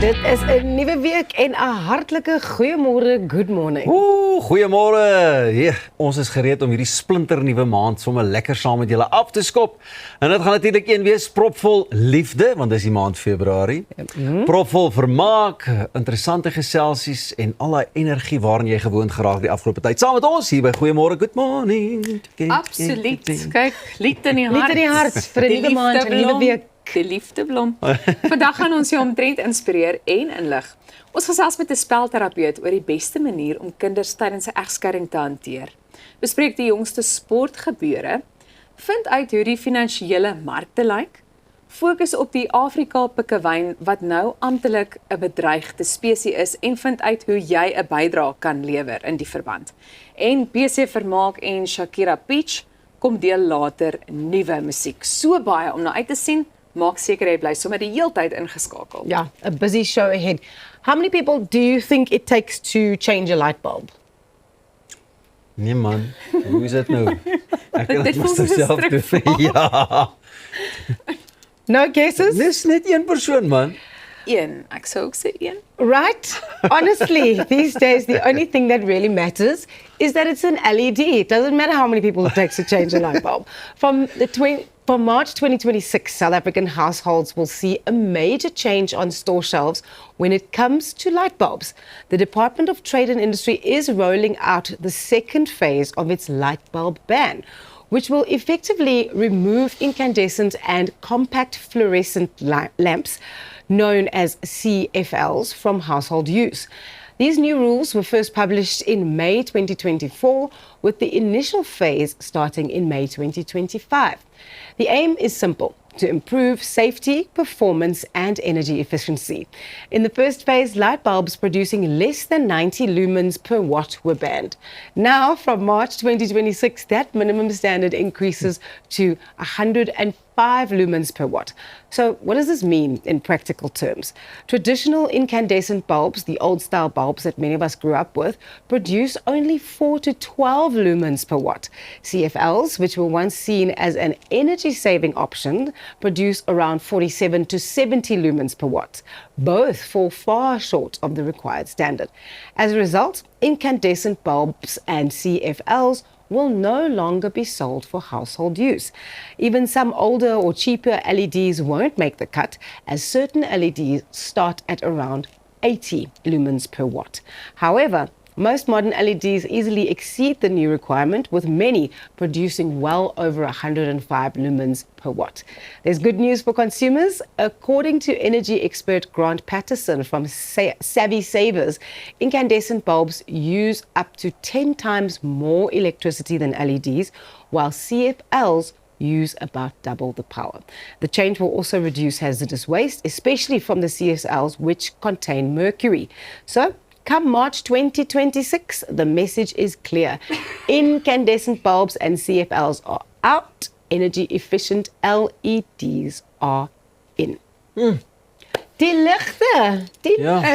Dit is 'n nuwe week en 'n hartlike goeiemôre, good morning. Goeiemôre. Ons is gereed om hierdie splinternuwe maand sommer lekker saam met julle af te skop. En dit gaan natuurlik een wees propvol liefde, want dis die maand Februarie. Propvol vermaak, interessante geselsies en al daai energie waarin jy gewoond geraak die afgelope tyd. Saam met ons hier by Goeiemôre, good morning. Absoluut. Kyk, lied in die hart. Lied in die hart vir 'n nuwe maand, 'n nuwe week. Die liefdeblom. Vandag gaan ons jou omtrent inspireer en inlig. Ons gesels met 'n spelterapeut oor die beste manier om kinders tydens 'n egskeiding te hanteer. Bespreek die jongste sportgebeure, vind uit hoe die finansiële markte lyk, fokus op die Afrika pikkewyn wat nou amptelik 'n bedreigde spesies is en vind uit hoe jy 'n bydrae kan lewer in die verband. En PC Vermaak en Shakira Peach kom deel later nuwe musiek. So baie om na uit te sien. Maak seker jy bly sommer die heeltyd ingeskakel. Yeah, a busy show ahead. How many people do you think it takes to change a light bulb? Nee man, hoe is dit nou? Ek kan Dit dit mos voel soos 'n self doen. stripverhaal. Ja. No guesses? Dis net een persoon man. Een, ek sou ook sê een. Right? Honestly, these days the only thing that really matters is that it's an LED. It doesn't matter how many people it takes to change a light bulb. From March 2026, South African households will see a major change on store shelves when it comes to light bulbs. The Department of Trade and Industry is rolling out the second phase of its light bulb ban, which will effectively remove incandescent and compact fluorescent lamps, known as CFLs, from household use. These new rules were first published in May 2024, with the initial phase starting in May 2025. The aim is simple: to improve safety, performance, and energy efficiency. In the first phase, light bulbs producing less than 90 lumens per watt were banned. Now, from March 2026, that minimum standard increases to 105 lumens per watt. So what does this mean in practical terms? Traditional incandescent bulbs, the old style bulbs that many of us grew up with, produce only 4 to 12 lumens per watt. CFLs, which were once seen as an energy saving option, produce around 47 to 70 lumens per watt. Both fall far short of the required standard. As a result, incandescent bulbs and CFLs will no longer be sold for household use. Even some older or cheaper LEDs won't make the cut, as certain LEDs start at around 80 lumens per watt. However, most modern LEDs easily exceed the new requirement, with many producing well over 105 lumens per watt. There's good news for consumers. According to energy expert Grant Patterson from Savvy Savers, incandescent bulbs use up to 10 times more electricity than LEDs, while CFLs use about double the power. The change will also reduce hazardous waste, especially from the CFLs, which contain mercury. So, come March 2026, the message is clear. Incandescent bulbs and CFLs are out. Energy-efficient LEDs are in. Die ligte,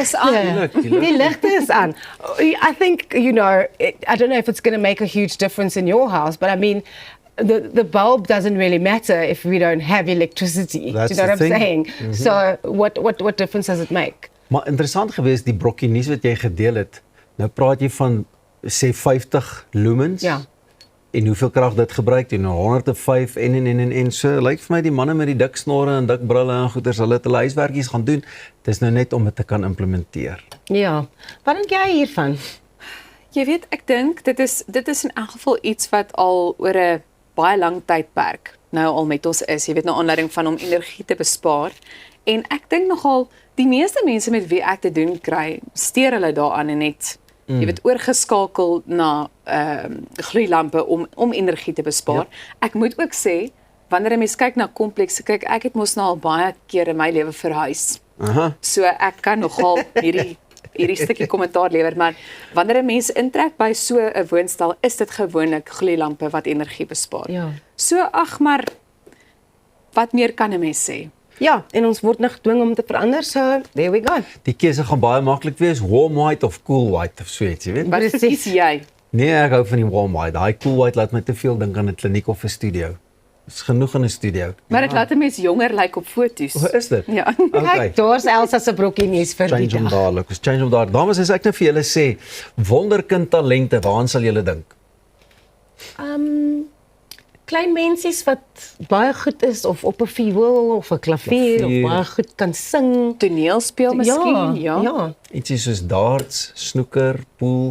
Is aan. die ligte is aan. I think, you know, I don't know if it's going to make a huge difference in your house, but I mean, the bulb doesn't really matter if we don't have electricity. That's Do you know what the I'm thing. saying? So what difference does it make? Maar interessant geweest die brokkie nuus wat jy gedeel het. Nou praat jy van sê 50 lumens. Ja. En hoeveel krag dit gebruik? En 105 en so. Lyk vir my die manne met die dik snorre en dik brille en goeters, hulle het hulle huiswerkies gaan doen. Dit is nou net om dit te kan implementeer. Ja. Wat dink jy hiervan? Jy weet, ek dink dit is in elk geval iets wat al oor 'n baie lang tydperk nou al met ons is. Jy weet, nou aanleiding van om energie te bespaar. En ek dink nogal die meeste mense met wie ek te doen kry, steur hulle daaraan en net jy weet oorgeskakel na gloeilampe om energie te bespaar. Ek moet ook sê, wanneer 'n mens kyk na komplekse, kyk, ek het mos nou al baie keer in my lewe verhuis. So ek kan nogal hierdie stukkie kommentaar lewer, maar wanneer 'n mens intrek by so 'n woonstel, is dit gewoonlik gloeilampe wat energie bespaar. Ja. So ag, maar wat meer kan 'n mens sê? Ja, en ons word nog gedwing om te verander, so there we go. Die keuse gaan baie maklik wees, warm white of cool white of so iets, jy weet. Wat is kies jy? Nee, ek hou van die warm white. Daai cool white laat my te veel dink aan 'n kliniek of 'n studio. Is genoeg in 'n studio. Maar dit laat 'n mens jonger lyk op foto's. Hoe is dit? Ja. Okay. Kyk, daar's Elsa se brokkie nuus vir die Change om dag. dadelik. Ons change om daar. Dames, as ek nou vir julle sê, wonderkind talente, waaraan sal julle dink? Klein mensies wat baie goed is of op 'n viool of 'n klavier of Klavier. baie goed kan sing. Toneelspeel miskien, ja. ja. Ietsie soos darts, snooker, pool.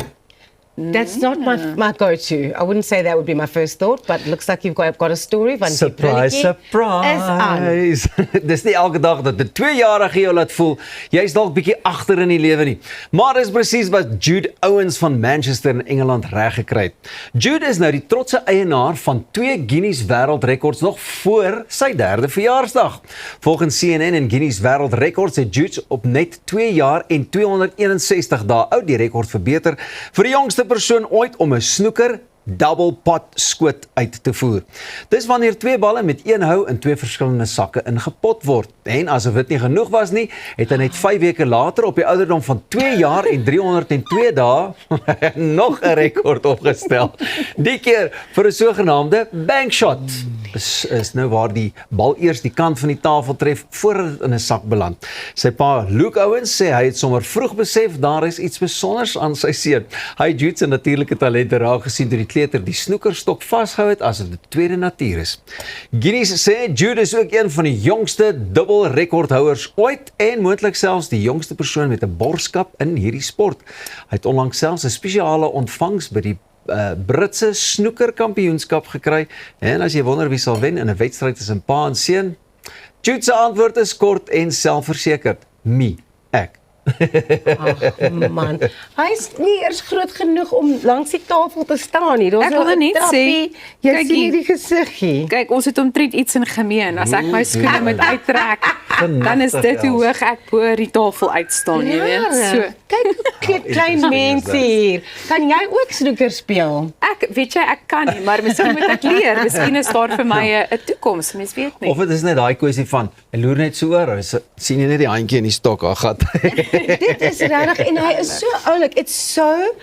That's not my go-to. I wouldn't say that would be my first thought, but it looks like you've got a story van die Surprise, prulletjie is aan. surprise. Dis nie elke dag dat 'n 2-jarige jou laat voel jy's dalk bietjie agter in die lewe nie. Maar dis presies wat Jude Owens van Manchester in Engeland reg gekry het. Jude is nou die trotse eienaar van 2 Guinness Wêreldrekords nog voor sy 3de verjaarsdag. Volgens CNN en Guinness Wêreldrekords het Jude op net 2 jaar en 261 dae oud die rekord verbeter vir die jongste persoon ooit om 'n snooker double pot skoot uit te voer. Dis wanneer 2 balle met 1 hou in 2 verskillende sakke ingepot word. En asof dit nie genoeg was nie, het hy net 5 weke later op die ouderdom van 2 jaar en 302 dae nog 'n rekord opgestel. Die keer vir 'n sogenaamde bank shot. Is nou waar die bal eers die kant van die tafel tref voordat dit in 'n sak beland. Sy pa Luke Owens sê hy het sommer vroeg besef daar is iets spesiaals aan sy seun. Hy het Jude se natuurlike talente raak gesien deur die kleuter die snoekerstok vasgehou het asof dit tweede natuur is. Guinness sê Jude is ook een van die jongste dubbel rekordhouers ooit en moontlik selfs die jongste persoon met 'n borskap in hierdie sport. Hy het onlangs selfs 'n spesiale ontvangs by die Britse snoekerkampioenskap gekry en as jy wonder wie sal wen in 'n wedstryd tussen pa en seun, Jude se antwoord is kort en selfversekerd: me, ek. Ag man, hy's nie eers groot genoeg om langs die tafel te staan nie. Daar's Ek wil nog 'n net trappie. sê, Jy kyk sien hier. nie die gesiggie. Kyk, ons het omtrent iets in gemeen. As ek my skoene moet uittrek, dan is dit hoe hoog ek bo die tafel uitstaan, jy weet. So, Kyk hoe klein mense hier. Kan jy ook snooker speel? weet jy, ek kan nie, maar miskien moet ek leer. Miskien is daar vir my 'n toekoms, mens weet nie. Of dit is net daai kwessie van, hy loer net so oor, hy sien jy net die handjie in die stok, ag gat. Dit is regtig en hy is so oulik. It's so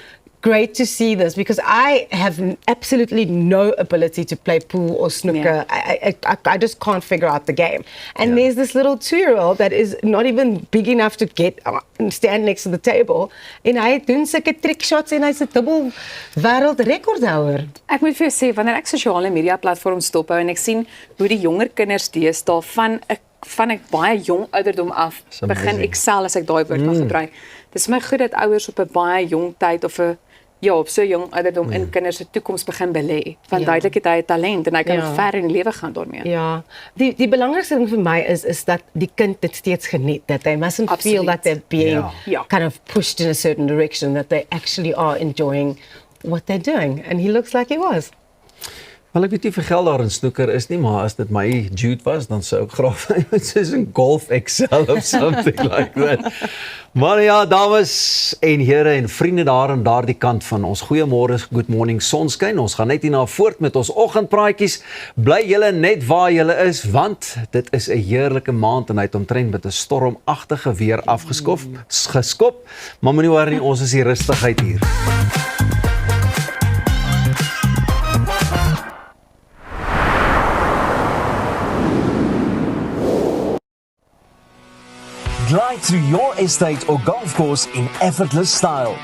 great to see this because I have absolutely no ability to play pool or snooker. I just can't figure out the game. And there's this little 2-year-old that is not even big enough to get and stand next to the table. En hy doen sulke trick shots en hy's 'n dubbel wêreldrekordhouer. Ek moet vir jou sê, wanneer ek sosiale media platforms dophou en ek sien hoe die jonger kinders deesdae van 'n baie jong ouderdom af begin excel, as ek daai woord mag gebruik. Dis vir my goed dat ouers op 'n baie jong tyd of op so jong ouderdom in kinders se toekoms begin belê. Want duidelik het hy 'n talent en hy kan ver in die lewe gaan daarmee. Ja, die belangrikste ding vir my is dat die kind dit steeds geniet, that they mustn't feel Absoluut. that they're being Ja. kind of pushed in a certain direction, that they actually are enjoying what they're doing, and he looks like he was. Wel, ek weet nie vir geld daar in snooker is nie, maar as dit my Jude was, dan sou ek graag soos 'n golf excel of something like that. Maar ja, dames en here en vriende daar aan daardie kant van ons goeiemôre, good morning sonskyn. Ons gaan net hierna voort met ons oggendpraatjies. Bly julle net waar julle is, want dit is 'n heerlike maand en hy het omtrent met 'n stormagtige weer geskop. Maar moenie worry nie, ons is hier rustigheid hier. Glide through your estate or golf course in effortless style.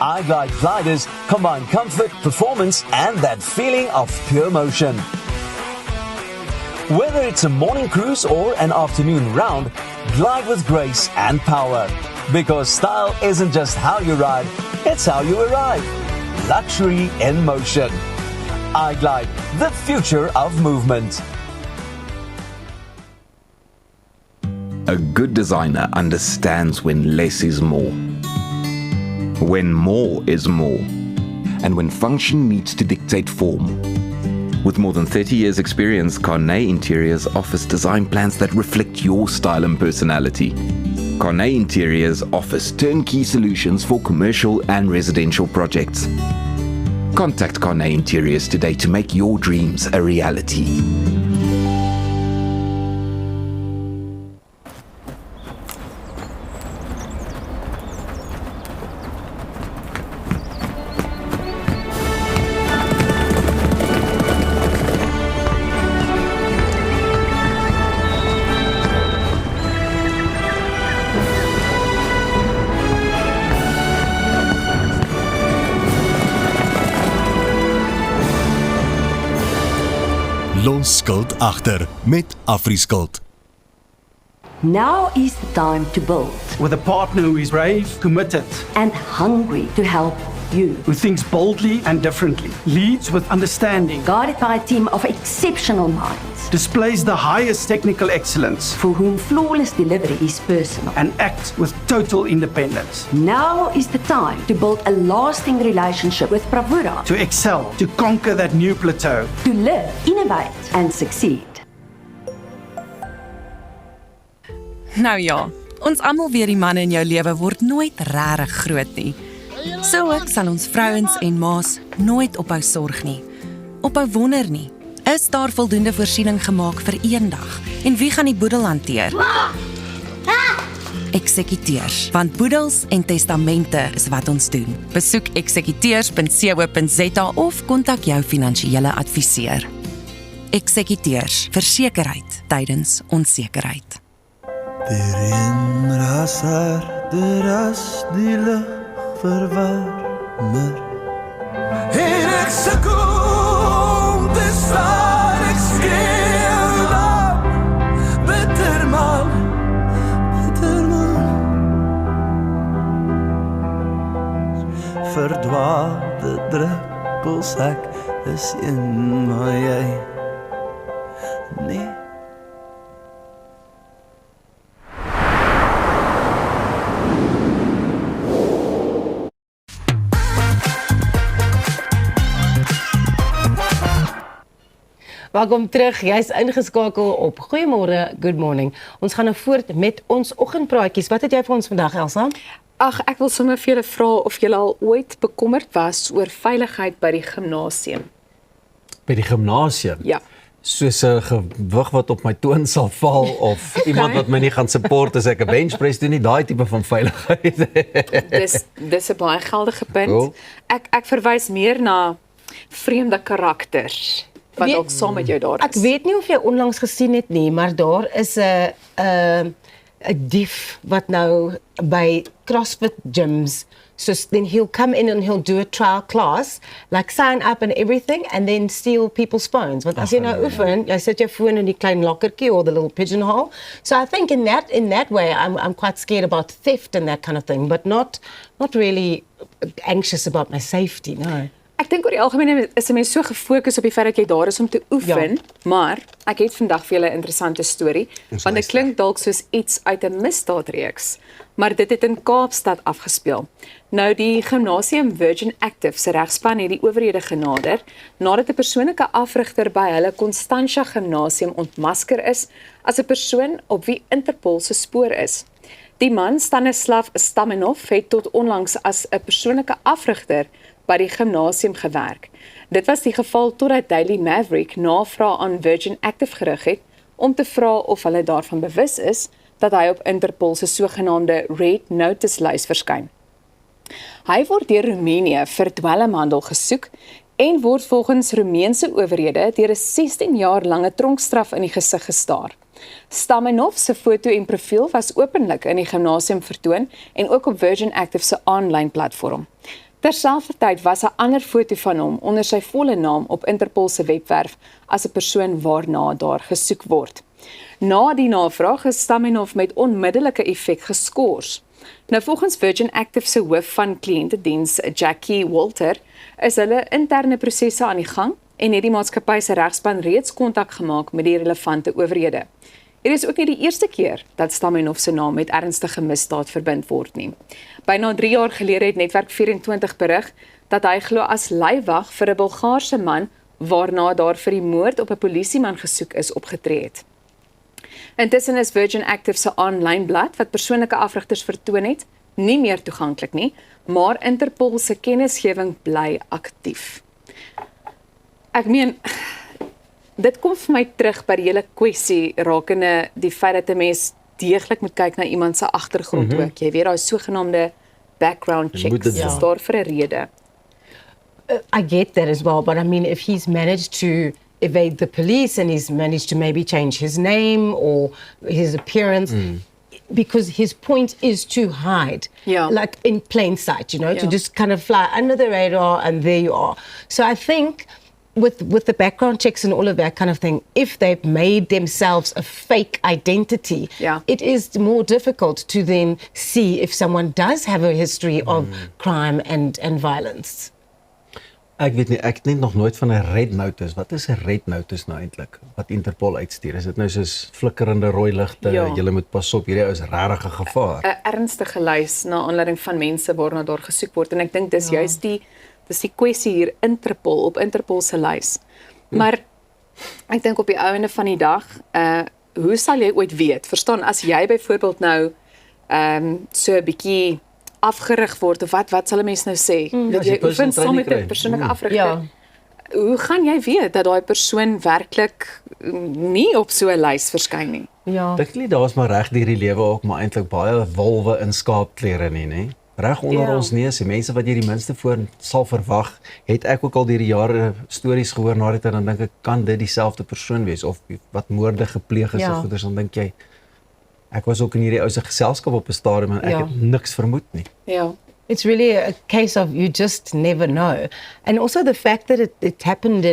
iGlide gliders combine comfort, performance, and that feeling of pure motion. Whether it's a morning cruise or an afternoon round, glide with grace and power. Because style isn't just how you ride, it's how you arrive. Luxury in motion. iGlide, the future of movement. A good designer understands when less is more, when more is more, and when function meets to dictate form. With more than 30 years' experience, Carnet Interiors offers design plans that reflect your style and personality. Carnet Interiors offers turnkey solutions for commercial and residential projects. Contact Carnet Interiors today to make your dreams a reality. Los skuld agter met AfriSkuld. Now is the time to build with a partner who is brave, committed, and hungry to help you. who thinks boldly and differently, leads with understanding, Guided by a team of exceptional minds displays the highest technical excellence, for whom flawless delivery is personal. and acts with total independence. Now is the time to build a lasting relationship with Bravura, To excel, to conquer that new plateau. to live, innovate, and succeed. Nou ja, ons almal weet die manne in jou lewe word nooit regtig groot nie. So ook sal ons vrouens en ma's nooit ophou sorg nie. Ophou wonder nie. Is daar voldoende voorsiening gemaak vir eendag? En wie gaan die boedel hanteer? Eksekuteurs, want boedels en testamente is wat ons doen. Besoek eksekuteurs.co.za of kontak jou finansiële adviseur. Eksekuteurs, versekerheid tydens onsekerheid. Die reën ras harder as die lug verwarmer. En ek sukkel om te staan, ek skreeu dan bitterman, bitterman. Verdwaalde druppels, ek is een, maar jy nee. Welkom terug. Jy's ingeskakel op Goeiemôre, Good Morning. Ons gaan nou voort met ons oggendpraatjies. Wat het jy vir ons vandag, Elsa? Ag, ek wil sommer vir julle vra of julle al ooit bekommerd was oor veiligheid by die gimnasium. By die gimnasium. Ja. Soos 'n gewig wat op my toon sal val of iemand wat my nie gaan support as ek 'n bench press doen nie, daai tipe van veiligheid. Dis 'n baie geldige punt. Cool. Ek verwys meer na vreemde karakters wat Weet- dalk saam met jou daar is. Ek weet nie of jy onlangs gesien het nie, maar daar is 'n dief wat nou by CrossFit gyms, so then he'll come in and he'll do a trial class, like sign up and everything, and then steal people's phones. Want as jy nou oefen, jy sit jou foon in die klein lokkertjie or the little pigeonhole. So I think in that way, I'm quite scared about theft and that kind of thing, but not really anxious about my safety. No. Ek dink oor die algemeen is 'n mens so gefokus op die feit dat jy daar is om te oefen, maar ek het vandag vir julle 'n interessante storie, want dit klink dalk soos iets uit 'n misdaadreeks, maar dit het in Kaapstad afgespeel. Nou die gimnasium Virgin Active se regspan het die owerhede genader nadat 'n persoonlike afrigter by hulle Constantia Gimnasium ontmasker is as 'n persoon op wie Interpol se spoor is. Die man, Stanislav Stamenov, het tot onlangs as 'n persoonlike afrigter by die gimnasium gewerk. Dit was die geval totdat Daily Maverick navraag aan Virgin Active gerig het om te vra of hulle daarvan bewus is dat hy op Interpol se sogenaamde Red Notice lys verskyn. Hy word deur Roemenië vir dwelmhandel gesoek en word volgens Roemeense owerhede deur 'n 16 jaar lange tronkstraf in die gesig gestaar. Stamenov se foto en profiel was openlik in die gimnasium vertoon en ook op Virgin Active se aanlyn platform. Terselfdertyd was 'n ander foto van hom onder sy volle naam op Interpol se webwerf as 'n persoon waarna daar gesoek word. Na die navraag is Stamenov met onmiddellike effek geskort. Nou volgens Virgin Active se hoof van kliëntediens, Jackie Walter, is hulle interne prosesse aan die gang en het die maatskappy se regspan reeds kontak gemaak met die relevante owerhede. Dit is ook nie die eerste keer dat Stamenov se naam met ernstige misdaad verbind word nie. Byna 3 jaar gelede het Netwerk 24 berig dat hy glo as leiwag vir 'n Bulgaarse man waarna daar vir die moord op 'n polisieman gesoek is opgetree het. Intussen is Virgin Active se aanlyn blad wat persoonlike afrigters vertoon het, nie meer toeganklik nie, maar Interpol se kennisgewing bly aktief. Ek meen, dit kom vir my terug by die hele kwessie rakende die feit dat 'n mens deeglik moet kyk na iemand se agtergrond ook. Jy weet, daai sogenaamde background checks. Dis daar vir 'n rede. I get that as well, but I mean, if he's managed to evade the police and he's managed to maybe change his name or his appearance, because his point is to hide, like in plain sight, you know, to just kind of fly under the radar and there you are. So I think with the background checks and all of that kind of thing, if they've made themselves a fake identity, Yeah. it is more difficult to then see if someone does have a history of crime and violence. Ek weet nie, ek het net nog nooit van 'n red notice. Wat is 'n red notice nou eintlik? Wat Interpol uitstuur? Is dit nou soos flikkerende rooi ligte? Ja. Julle moet pas op, hierdie ou is regtig 'n gevaar. 'n ernstige lys na aanleiding van mense waarna daar gesoek word en ek dink dis juist die kwessie hier op Interpol se lys. Maar ek dink op die einde van die dag, hoe sal jy ooit weet? Verstaan, as jy byvoorbeeld nou so 'n bietjie afgerig word of wat sal 'n mens nou sê? Dat as jy jy oefen personal saam met 'n training kry. persoonlike afrigter. Ja. Hoe gaan jy weet dat daai persoon werklik nie op so 'n lys verskyn nie? Ja. Dink nie daar's maar reg deur die lewe ook maar eintlik baie wolwe in skaapklere nie, nê? Reg onder Ja. ons neus, die mense wat jy die minste voor sal verwag, het ek ook al deur die jare stories gehoor na dit en dan dink ek, kan dit dieselfde persoon wees of wat moorde gepleeg is of goeders, dan dink jy ek was ook in hierdie ou se geselskap op 'n stadium en ek het niks vermoed nie. Ja. It's really a case of you just never know. And also the fact that it happened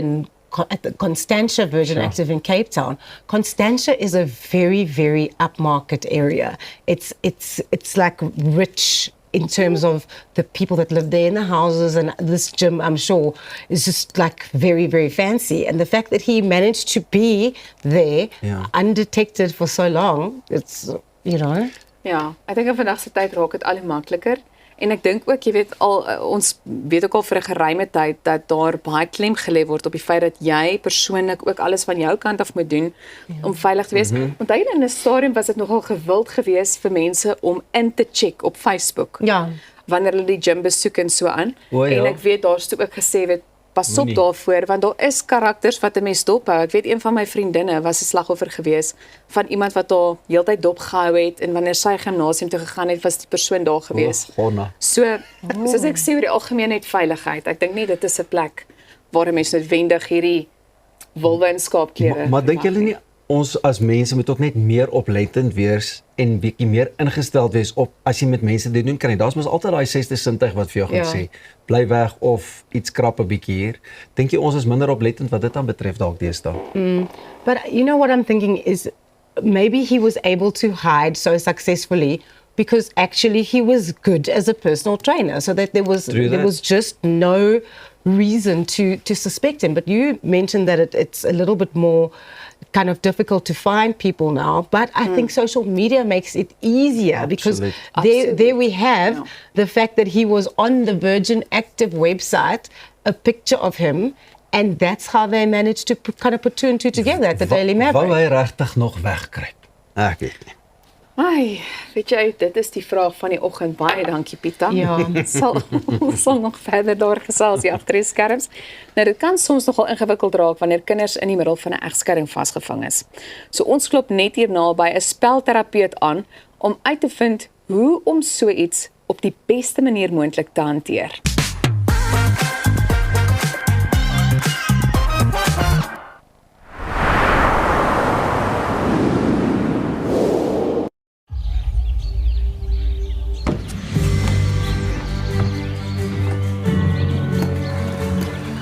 at the Constantia Virgin Active in Cape Town. Constantia is a very, very upmarket area. It's like rich in terms of the people that live there in the houses, and this gym, I'm sure, is just like very, very fancy. And the fact that he managed to be there undetected for so long, it's, you know. Ja, ek dink in vandag se tyd raak dit al hoe makliker. En ek dink ook, jy weet al ons weet ook al vir 'n geruime tyd dat daar baie klem gelê word op die feit dat jy persoonlik ook alles van jou kant af moet doen om veilig te wees. Onthou jy in 'n stadium was dit nogal gewild geweest vir mense om in te check op Facebook. Ja. Wanneer hulle die gym besoek en so aan. O, ja. En ek weet daar's toe ook gesê weet pas op daarvoor want daar is karakters wat 'n mens dophou. Ek weet een van my vriendinne was 'n slagoffer gewees van iemand wat haar heeltyd dopgehou het en wanneer sy gimnasium toe gegaan het, was die persoon daar gewees. So soos ek sê oor die algemeen net veiligheid. Ek dink nie dit is 'n plek waar 'n mens noodwendig hierdie wolwe en skaapklere. Maar dink julle nie ons as mense moet ook net meer oplettend wees en bietjie meer ingesteld wees op as jy met mense dit doen kan nie. Daar's mos altyd daai 6de sintuig wat vir jou gaan sê, bly weg of iets krap 'n bietjie hier. Dink jy ons is minder oplettend wat dit dan betref dalk deesdae? But you know what I'm thinking is maybe he was able to hide so successfully because actually he was good as a personal trainer, so that there was just no reason to suspect him. But you mentioned that it's a little bit more kind of difficult to find people now, but I think social media makes it easier because there we have the fact that he was on the Virgin Active website, a picture of him, and that's how they managed to kind of put two and two together at the Daily Maverick. Wou hy regtig nog wegkruip? Ek weet nie. Ai, weet jy, dit is die vraag van die oggend. Baie dankie Pieter. Ja. Sal nog verder daar gesels hier agter die skerms. Nou dit kan soms nogal ingewikkeld raak wanneer kinders in die middel van 'n egskeiding vasgevang is. So ons klop net hierna by 'n spelterapeut aan om uit te vind hoe om so iets op die beste manier moontlik te hanteer.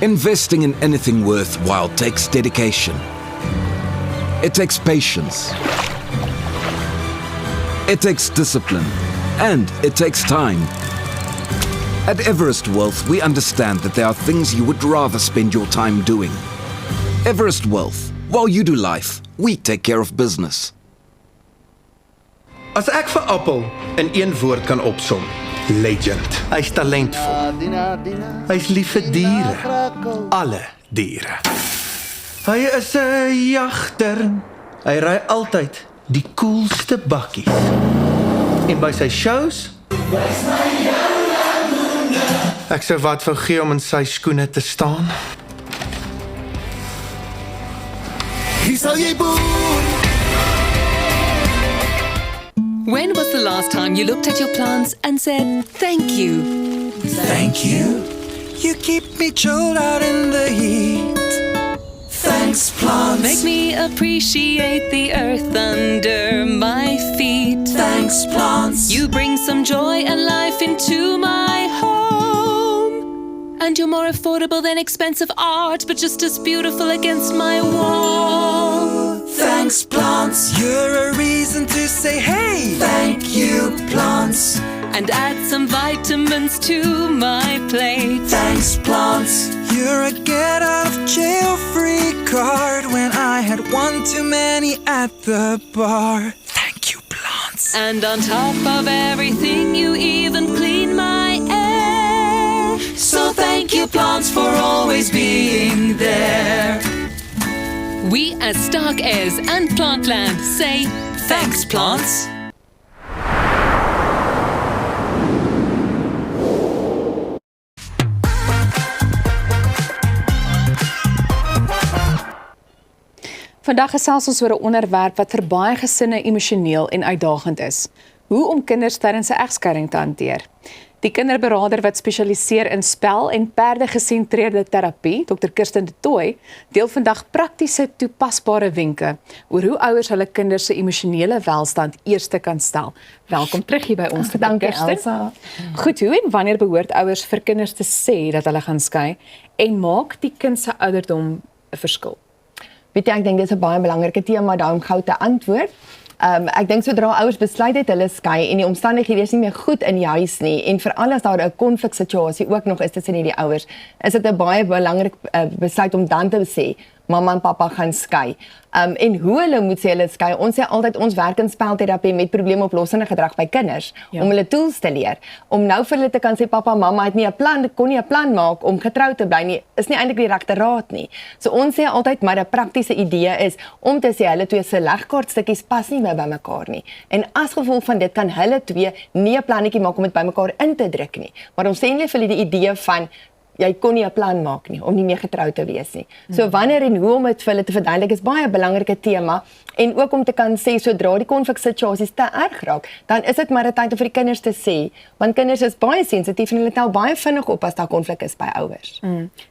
Investing in anything worthwhile takes dedication. It takes patience. It takes discipline. And it takes time. At Everest Wealth, we understand that there are things you would rather spend your time doing. Everest Wealth. While you do life, we take care of business. As ek vir Appel in een woord kan opsom, legend. Hy's talentvol. Hy's lief vir diere. Alle diere. Hy is 'n jagter. Hy ry altyd die coolste bakkies. En by sy shows ek sou wat wou gee om in sy skoene te staan. Hier sal jy boer. When was the last time you looked at your plants and said, thank you? Thank you. You keep me chilled out in the heat. Thanks, plants. Make me appreciate the earth under my feet. And you're more affordable than expensive art, but just as beautiful against my wall. Thanks, plants. You're a reason to say hey. Thank you, plants. And add some vitamins to my plate. Thanks, plants. You're a get out of jail free card when I had one too many at the bar. Thank you, plants. And on top of everything, you even clean my air. So thank you, plants, for always being there. We as Stark Airs and Plantland say thanks, plants. Vandag gesels ons oor 'n onderwerp wat vir baie gesinne emosioneel en uitdagend is: hoe om kinders tydens 'n egskeiding te hanteer. Die kinderberader wat spesialiseer in spel- en perde-gesentreerde terapie, Dr. Kirsten de Tooy, deel vandag praktiese toepasbare wenke oor hoe ouers hulle kinders se emosionele welstand eerste kan stel. Welkom terug hier by ons, Dr. Kirsten. Elsa. Goed, hoe en wanneer behoort ouers vir kinders te sê dat hulle gaan skei en maak die kind se ouderdom 'n verskil? Weet jy, ek dink dis 'n baie belangrike tema daarom gou te antwoord. Ek dink sodra ouers besluit het hulle skei en die omstandighede is nie meer goed in die huis nie en veral as daar 'n konfliksituasie ook nog is tussen hierdie ouers, is dit 'n baie belangrik besluit om dan te sê mamma en pappa gaan skei. En hoe hulle moet sê hulle skei. Ons sê altyd ons werk in spelterapie met probleemoplossende gedrag by kinders om hulle tools te leer. Om nou vir hulle te kan sê pappa, mamma het nie 'n plan, kon nie 'n plan maak om getrou te bly nie, is nie eintlik die regte raad nie. So ons sê altyd maar 'n praktiese idee is om te sê hulle twee se legkaartstukkies pas nie meer by mekaar nie. En as gevolg van dit kan hulle twee nie 'n plannetjie maak om dit by mekaar in te druk nie. Maar ons sê nie vir hulle die idee van jy kon nie 'n plan maak nie om nie meer getrou te wees nie. So wanneer en hoe om dit vir hulle te verduidelik is baie 'n belangrike tema en ook om te kan sê sodra die konfliksituasies te erg raak, dan is dit maar 'n tyd om vir die kinders te sê, want kinders is baie sensitief en hulle tel baie vinnig op as daar konflik is by ouers.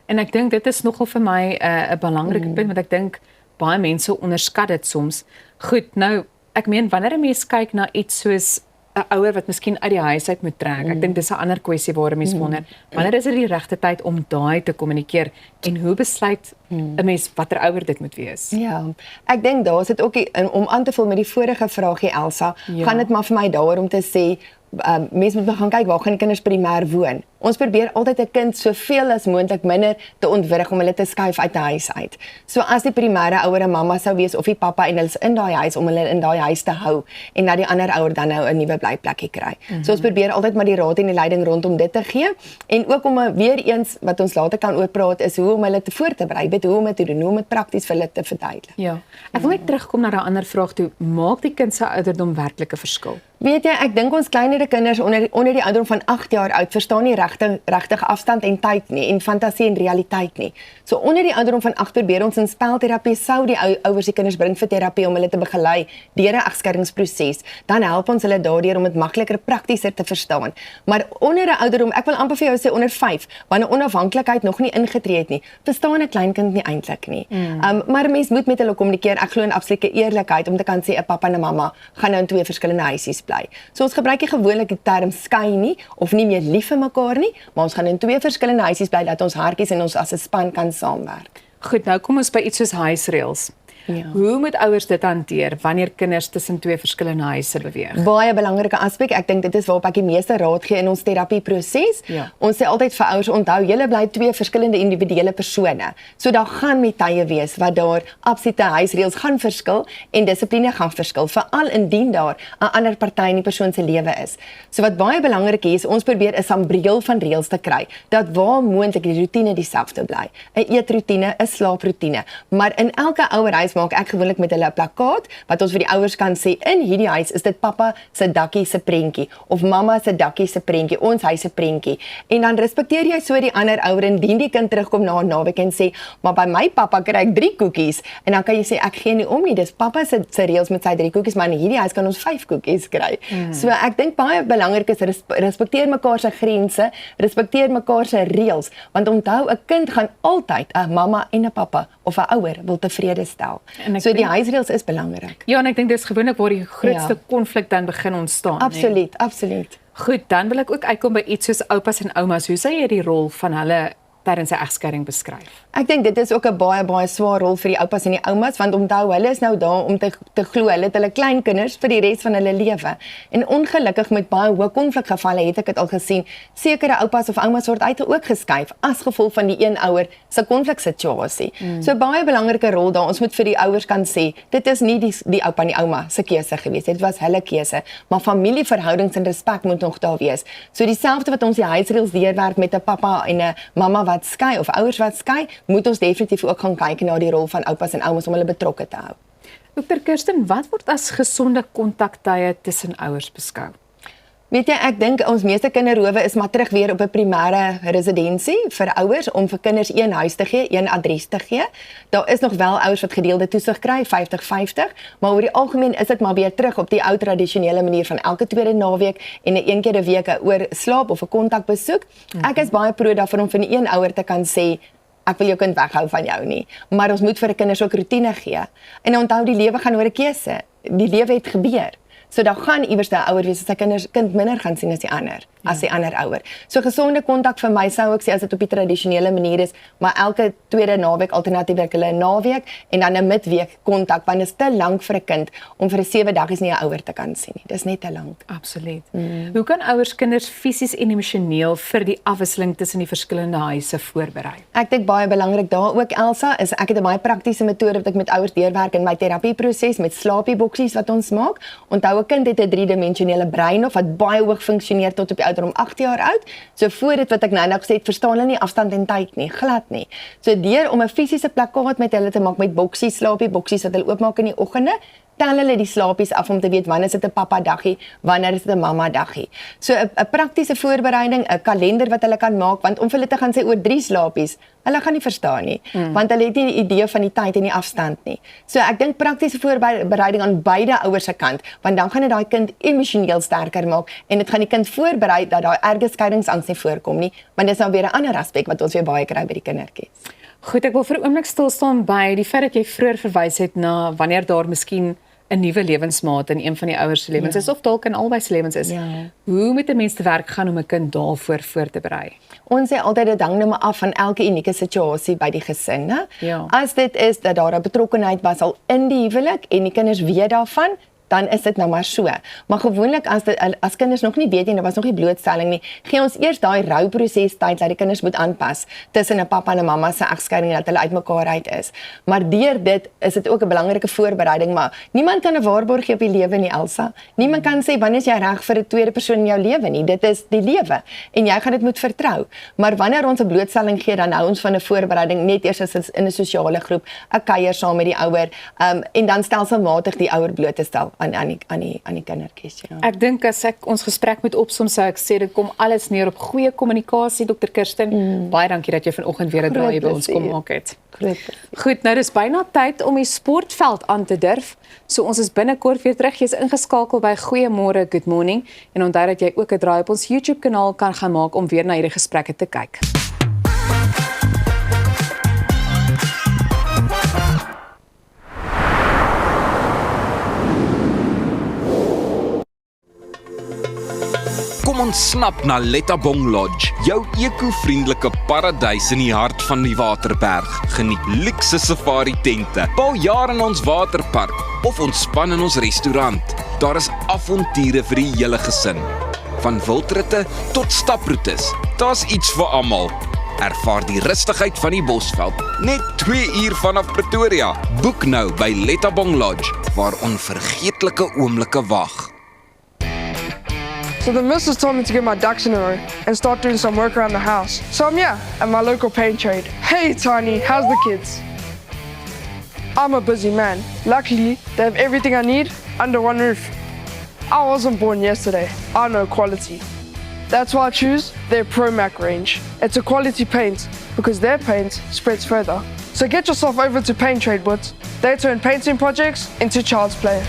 En ek dink dit is nogal vir my 'n belangrike punt, want ek dink baie mense onderskat dit soms. Goed, nou ek meen wanneer 'n mens kyk na iets soos 'n ouer wat miskien uit die huis uit moet trek. Ek dink dis 'n ander kwessie waar 'n mens wonder, wanneer is dit die regte tyd om daai te kommunikeer en hoe besluit 'n mens watter ouer dit moet wees? Ja, ek dink daar is dit ook om aan te vul met die vorige vraagie Elsa, gaan dit maar vir my daaroor om te sê mense moet gaan kyk waar gaan die kinders primêr woon. Ons probeer altyd 'n kind soveel as moontlik minder te ontwrig om hulle te skuif uit die huis uit. So as die primêre ouer 'n mamma sou wees of die pappa en hulle is in daai huis om hulle in daai huis te hou en dat die ander ouer dan nou 'n nuwe blyplekkie kry. So ons probeer altyd maar die raad en die leiding rondom dit te gee en ook om weer eens wat ons later kan oor praat is hoe om hulle te voor te berei, hoe om dit te doen, hoe om dit prakties vir hulle te verduidelik. Ja. Ek wil net terugkom na 'n ander vraag toe. Maak die kind se ouderdom werklik 'n verskil? Weet jy, ek dink ons kleinere kinders onder die ouderdom van 8 jaar oud verstaan nie regtig afstand en tyd nie en fantasie en realiteit nie. So onder die ouderdom van 8 probeer ons in spelterapie sou die ouers die kinders bring vir terapie om hulle te begelei deur 'n egskeidingsproses. Dan help ons hulle daardeur om dit makliker praktischer te verstaan. Maar onder 'n ouderdom, ek wil amper vir jou sê onder 5, wanneer onafhanklikheid nog nie ingetree het nie, verstaan 'n kleinkind nie eintlik nie. Maar 'n mens moet met hulle kommunikeer. Ek glo in absolute eerlikheid om te kan sê 'n pappa en 'n mamma gaan nou in 2 verskillende huisies bly. So ons gebruik nie gewoonlik die term skei nie of nie meer lief vir mekaar nie, maar ons gaan in 2 verskillende huisies bly dat ons hartjies en ons as 'n span kan saamwerk. Goed, nou kom ons by iets soos huisreëls. Ja. Hoe moet ouers dit hanteer wanneer kinders tussen 2 verskillende huise beweeg? Baie belangrike aspek. Ek dink dit is waarop ek die meeste raad gee in ons terapieproses. Ja. Ons sê altyd vir ouers onthou, julle bly 2 verskillende individuele persone. So daar gaan met tye wees wat daar absolute huisreëls gaan verskil en dissipline gaan verskil, veral indien daar 'n ander party in die persoon se lewe is. So wat baie belangrik is, ons probeer 'n sambreel van reëls te kry dat waar moontlik die roetine dieselfde bly. 'n Eetroetine, 'n slaaproetine, maar in elke ouer huis maak ek gewoonlik met hulle 'n plakkaat wat ons vir die ouers kan sê in hierdie huis is dit pappa se dakkie se prentjie of mamma se dakkie se prentjie, ons huis se prentjie. En dan respekteer jy so die ander ouer indien die kind terugkom na 'n naweek en sê, "Maar by my pappa kry ek 3 koekies." En dan kan jy sê ek gee nie om nie, dis pappa se reëls met sy 3 koekies, maar in hierdie huis kan ons 5 koekies kry. So ek dink baie belangrik is respekteer mekaar se grense, respekteer mekaar se reëls, want onthou 'n kind gaan altyd 'n mamma en 'n pappa of 'n ouer wil tevrede stel. So die huisreëls is belangrik. Ja, en ek dink dis gewoonlik waar die grootste konflik dan begin ontstaan. Absoluut, absoluut. Goed, dan wil ek ook uitkom by iets soos oupas en oumas. Hoe sou jy die rol van hulle tydens 'n egskeiding beskryf? Ek dink dit is ook 'n baie swaar rol vir die oupas en die oumas, want onthou, hulle is nou daar om te glo hulle het hulle kleinkinders vir die res van hulle lewe. En ongelukkig met baie hoë konflikgevalle het ek dit al gesien, sekere oupas of oumas word ook geskuif as gevolg van die een ouer se konfliksituasie. So baie belangrike rol daar. Ons moet vir die ouers kan sê, dit is nie die oupa en die ouma se keuse gewees, dit was hulle keuse, maar familieverhoudings en respek moet nog daar wees. So dieselfde wat ons die huisreëls deurwerk met 'n pappa en 'n mamma wat skei of ouers wat skei, moet ons definitief ook gaan kyk na die rol van oupas en oumas om hulle betrokke te hou. Dr. Kirsten, wat word as gesonde kontaktye tussen ouers beskou? Weet jy, ek dink ons meeste kinderrowe is maar terug weer op 'n primêre residensie vir ouers om vir kinders een huis te gee, een adres te gee. Daar is nog wel ouers wat gedeelde toesig kry, 50-50, maar oor die algemeen is dit maar weer terug op die ou tradisionele manier van elke tweede naweek en 'n keer 'n week 'n oorslaap of 'n kontakbesoek. Ek is baie pro daarvoor om vir 'n ouer te kan sê, ek wil jou kind weghou van jou nie, maar ons moet vir 'n kinders ook rotine gee. En onthou, die lewe gaan oor 'n keuse. Die lewe het gebeur. So dan gaan iewers 'n ouer wees as sy kind minder gaan sien as die ander, as die ander ouer. So gesonde kontak vir my sou ek sê as dit op die tradisionele manier is, maar elke tweede naweek alternatieweek hulle 'n naweek en dan 'n midweek kontak, want dit is te lank vir 'n kind om vir 'n 7 dae nie 'n ouer te kan sien nie. Dis net te lank. Absoluut. Hoe kan ouers kinders fisies en emosioneel vir die afwisseling tussen die verskillende huise voorberei? Ek dink baie belangrik daar ook, Elsa, is ek het 'n baie praktiese metode wat ek met ouers deurwerk in my terapieproses met slaapieboksies wat ons maak. Onthou, 'n kind het 'n 3-dimensionele brein of wat baie hoog funksioneer tot op die ouderdom 8 jaar oud. So voor dit wat ek nou gesê het, verstaan hulle nie afstand en tyd nie, glad nie. So deur om 'n fisiese plakkaat met hulle te maak met boksies, slaapieboksies wat hulle oopmaak in die oggende, tel hulle die slaapies af om te weet wanneer is dit 'n pappa daggie, wanneer is dit 'n mamma daggie. So 'n praktiese voorbereiding, 'n kalender wat hulle kan maak, want om vir hulle te gaan sê oor 3 slaapies, hulle gaan nie verstaan nie, want hulle het nie die idee van die tyd en die afstand nie. So ek dink praktiese voorbereiding aan beide ouers se kant, want dan gaan dit daai kind emosioneel sterker maak en dit gaan die kind voorberei dat daai erge skeidingsangs nie voorkom nie, want dis nou weer 'n ander aspek wat ons weer baie kry by die kindertjies. Goed, ek wil vir 'n oomblik stil staan by die feit dat jy vroeër verwys het na wanneer daar miskien 'n nuwe lewensmaat in een van die ouers se lewens is of dalk in albei se lewens is. Hoe moet 'n mens te werk gaan om 'n kind daarvoor voor te berei? Ons sê altyd dit hang nou maar af van elke unieke situasie by die gesin, né? As dit is dat daar 'n betrokkenheid was al in die huwelik en die kinders weet daarvan, dan is dit nou maar so. Maar gewoonlik as kinders nog nie weet nie, daar was nog nie blootstelling nie, gee ons eers daai rouproses tyd dat die kinders moet aanpas tussen 'n pappa en 'n mamma se egskeiding dat hulle uitmekaar uit is. Maar deur dit is dit ook 'n belangrike voorbereiding, maar niemand kan 'n waarborg gee op die lewe nie, Elsa. Niemand kan sê wanneer is jy reg vir 'n tweede persoon in jou lewe nie. Dit is die lewe en jy gaan dit moet vertrou. Maar wanneer ons 'n blootstelling gee, dan hou ons van 'n voorbereiding net eers as in 'n sosiale groep, 'n kuier saam met die ouer, en dan stelselmatig die ouer bloot te stel aan die kindertjies. Ja. Ek dink as ek ons gesprek moet opsom, sou ek sê dit kom alles neer op goeie kommunikasie, Dr. Kirsten. Baie dankie dat jy vanoggend weer 'n draai by ons kom maak het. Goed, nou dis byna tyd om die sportveld aan te durf. So ons is binnekort weer terug. Jy's ingeskakel by Goeiemôre, Good Morning en onthou dat jy ook 'n draai op ons YouTube kanaal kan gaan maak om weer na hierdie gesprekke te kyk. Kom ons snap na Lettabong Lodge, jou eco-vriendelike paradys in die hart van die Waterberg. Geniet luukse safari tente, bou jaar in ons waterpark of ontspan in ons restaurant. Daar is avonture vir die hele gesin. Van wildritte tot staproetes, daar's iets vir almal. Ervaar die rustigheid van die Bosveld, net 2 uur vanaf Pretoria. Boek nou by Lettabong Lodge, waar onvergeetlike oomblikke wag. So the missus told me to get my ducks in a row and start doing some work around the house. So I'm here at my local paint trade. Hey Tiny, how's the kids? I'm a busy man. Luckily, they have everything I need under one roof. I wasn't born yesterday. I know quality. That's why I choose their ProMac range. It's a quality paint because their paint spreads further. So get yourself over to Paint Trade Woods. They turn painting projects into child's play.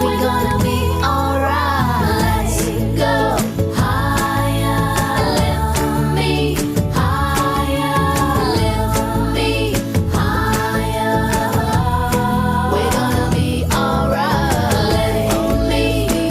We're gonna be alright. Let's go higher, lift me higher, lift me higher. We're gonna be alright. Lift me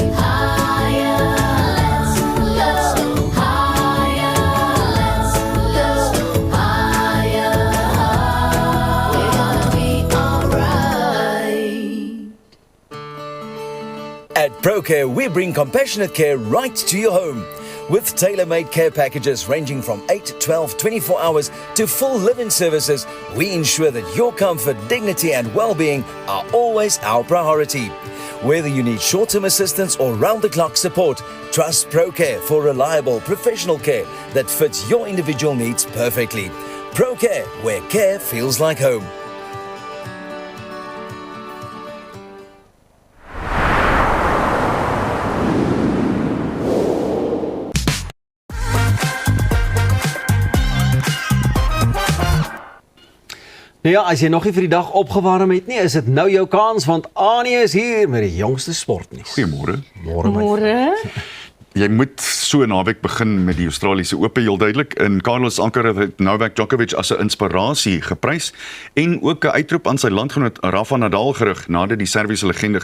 At ProCare, we bring compassionate care right to your home. With tailor-made care packages ranging from 8, 12, 24 hours to full living services, we ensure that your comfort, dignity and well-being are always our priority. Whether you need short-term assistance or round-the-clock support, trust ProCare for reliable professional care that fits your individual needs perfectly. ProCare, where care feels like home. Nou ja, as jy nog nie vir die dag opgewarm het nie, is dit nou jou kans, want Anie is hier met die jongste sportnuus. Goeiemôre. Môre. Jy moet so 'n naweek begin met die Australiese Ope, heel duidelik. En Carlos Alcaraz het Novak Djokovic as 'n inspirasie geprys en ook 'n uitroep aan sy landgenoot Rafa Nadal gerig nadat die Serviese legende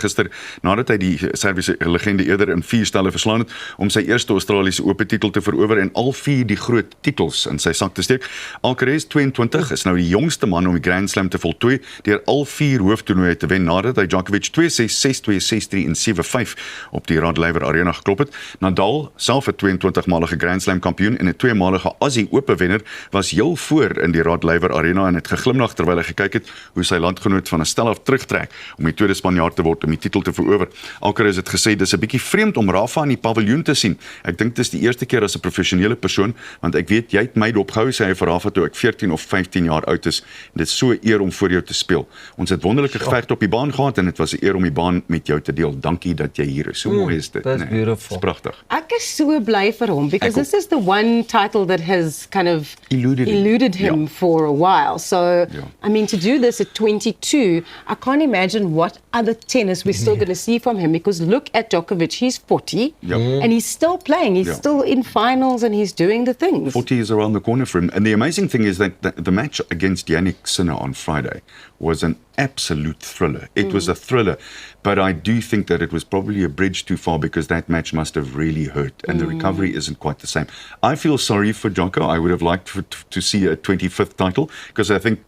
nadat hy die Serviese legende eerder in 4 stelle verslaan het om sy eerste Australiese Ope titel te verower en al 4 die groot titels in sy sak te steek. Alcaraz 22 is nou die jongste man om die Grand Slam te voltooi deur al 4 hooftoernooie te wen nadat hy Djokovic 2-6, 6-2, 6-3 en 7-5 op die Rod Laver Arena geklop het. Nadal, self 'n 22-malige Grand Slam kampioen en 'n 2-malige Aussie Ope wenner, was heel voor in die Rod Laver Arena en het geglimlag terwyl hy gekyk het hoe sy landgenoot van 'n stel af terugtrek om die tweede Spanjaard te word om die titel te verower. Alcaraz het gesê dis 'n bietjie vreemd om Rafa in die paviljoen te sien. Ek dink dis die eerste keer as 'n professionele persoon, want ek weet jy het my dopgehou, sê hy vir Rafa toe ek 14 of 15 jaar oud is. En dit is so 'n eer om voor jou te speel. Ons het wonderlike gevegte op die baan gehad en dit was 'n eer om die baan met jou te deel. Dankie dat jy hier is. So mooi is dit. That's beautiful. Dis pragtig. Ek is so bly vir hom because this is the one title that has kind of eluded him for a while. So, I mean, to do this at 22, I can't imagine what other tennis we're still going to see from him because look at Djokovic, he's 40 and he's still playing. He's still in finals and he's doing the things. 40 is around the corner for him. And the amazing thing is that the match against Yannick Sinner on Friday was an absolute thriller. It was a thriller, but I do think that it was probably a bridge too far because that match must have really hurt and the recovery isn't quite the same. I feel sorry for Djoko. I would have liked to see a 25th title because I think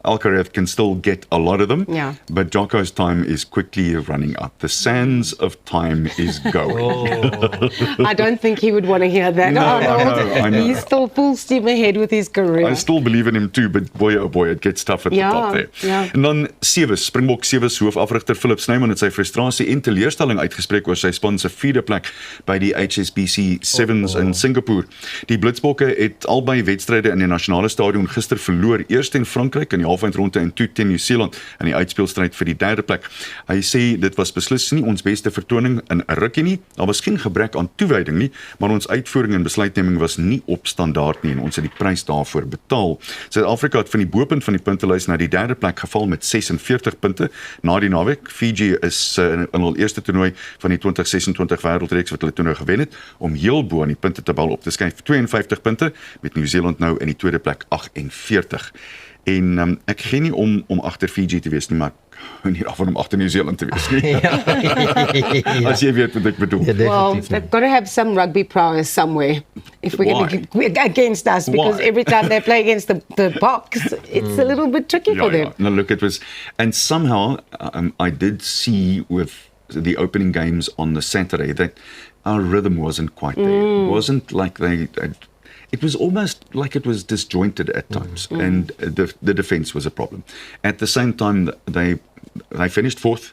Alcaraz can still get a lot of them, but Djoko's time is quickly running out. The sands of time is going. I don't think he would want to hear that. I know. He's still full steam ahead with his career. I still believe in him too, but boy oh boy, it gets tough at the top there. En dan Sewes, Springbok Sewes hoofafrigter Philip Snyman het sy frustrasie en teleurstelling uitgespreek oor sy span se 4de plek by die HSBC Sevens in Singapore. Die Blitsbokke het albei wedstryde in die nasionale stadion gister verloor, eers teen Frankryk in die halfeindronde en toe teen Nieu-Seeland in die uitspeelstryd vir die 3de plek. Hy sê dit was beslis nie ons beste vertoning in 'n rukkie nie. Daar was geen gebrek aan toewyding nie, maar ons uitvoering en besluitneming was nie op standaard nie en ons het die prys daarvoor betaal. Suid-Afrika het van die bopunt van die puntelys na die 3de plek geval met 46 punte na die naweek. Fiji is in hul eerste toernooi van die 2026 wêreldreeks wat hulle toe nou gewen het, om heel bo aan die puntetabel op te skuif, 52 punte, met Nieu-Seeland nou in die 2de plek 48. En ek gee nie om agter Fiji te wees nie, maar ek hou nie af van om agter Nieu-Seeland te wees nie. As jy weet wat ek bedoel. Well, they've got to have some rugby prowess somewhere if we're going to go against us, because every time they play against the Boks, it's a little bit tricky for them. No, look, it was, and somehow I did see with the opening games on the Saturday that our rhythm wasn't quite there. It wasn't like it was almost like it was disjointed at times, and the defense was a problem. At the same time, they finished 4th.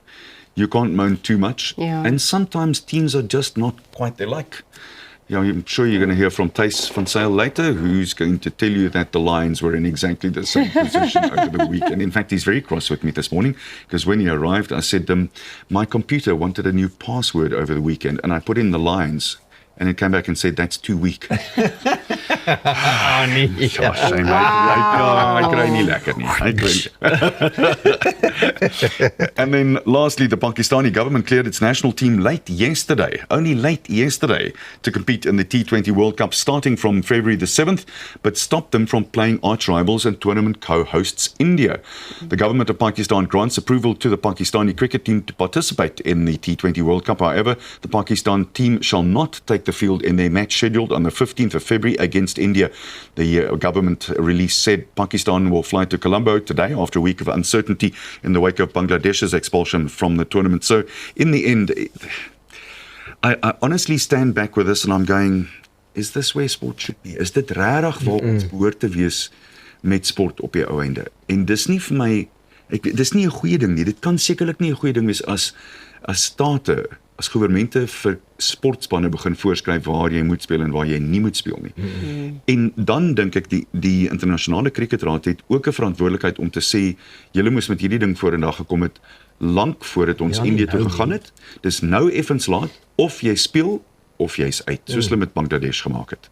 You can't moan too much, and sometimes teams are just not quite there. Like, I'm sure you're going to hear from Thys van Sail later, who's going to tell you that the Lions were in exactly the same position over the week. And in fact, he's very cross with me this morning, because when he arrived, I said, my computer wanted a new password over the weekend, and I put in the Lions, and it came back and said, that's too weak. Shame. I kry nie lekker nie. And then lastly, the Pakistani government cleared its national team only late yesterday, to compete in the T20 World Cup starting from February the 7th, but stopped them from playing arch rivals and tournament co-hosts India. The government of Pakistan grants approval to the Pakistani cricket team to participate in the T20 World Cup. However, the Pakistan team shall not take the field in their match scheduled on the 15th of February against India. The government release said Pakistan will fly to Colombo today after a week of uncertainty in the wake of Bangladesh's expulsion from the tournament. So in the end, I honestly stand back with this and I'm going, is this where sport should be? Is dit regtig waar ons behoort te wees met sport op die ou einde? En dis nie vir my, dis nie 'n goeie ding nie. Dit kan sekerlik nie 'n goeie ding wees as state, as goewermente vir sportspanne begin voorskryf waar jy moet speel en waar jy nie moet speel nie. En dan dink ek die internasionale kriketraad het ook 'n verantwoordelikheid om te sê, julle moes met hierdie ding vorendag gekom het lank voordat ons Indië toe gegaan het. Dis nou effens laat, of jy speel of jy's uit, soos hulle met Bangladesh gemaak het.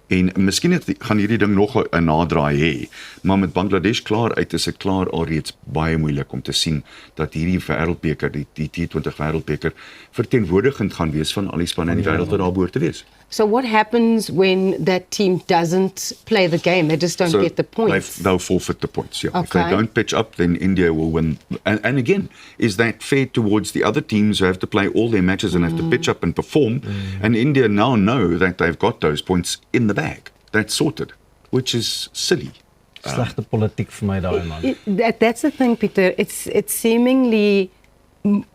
En miskien gaan hierdie ding nog 'n nadraai hê, maar met Bangladesh klaar uit is dit klaar alreeds baie moeilik om te sien dat hierdie wêreldbeker, die T20 wêreldbeker verteenwoordigend gaan wees van al die spanne in die wêreld wat daar behoort te wees. So what happens when that team doesn't play the game? They just don't get the points. They'll forfeit the points, yeah. If Okay. they don't pitch up, then India will win. And again, is that fair towards the other teams who have to play all their matches and have to pitch up and perform? And India now know that they've got those points in the bag. That's sorted, which is silly. Slegte politiek vir my daai man. That's the thing, Peter. It's seemingly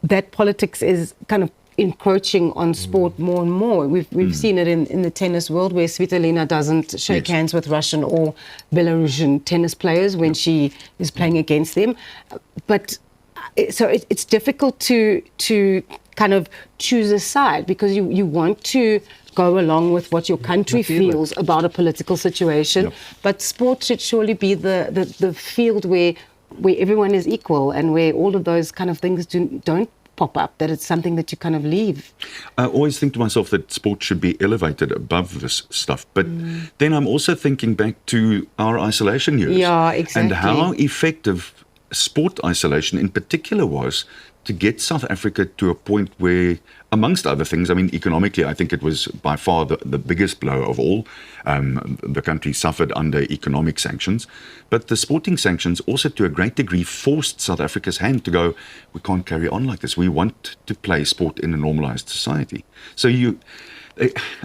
that politics is kind of encroaching on sport more and more. We've seen it in the tennis world where Svitolina doesn't shake hands with Russian or Belarusian tennis players when she is playing against them. But so it's difficult to kind of choose a side because you want to go along with what your country feels about a political situation. But sport should surely be the field where everyone is equal and where all of those kind of things don't pop up, that it's something that you kind of leave. I always think to myself that sport should be elevated above this stuff. But then I'm also thinking back to our isolation years. Yeah, exactly. And how effective sport isolation in particular was to get South Africa to a point where, amongst other things, I mean, economically, I think it was by far the biggest blow of all. The country suffered under economic sanctions, but the sporting sanctions also to a great degree forced South Africa's hand to go, we can't carry on like this. We want to play sport in a normalized society. So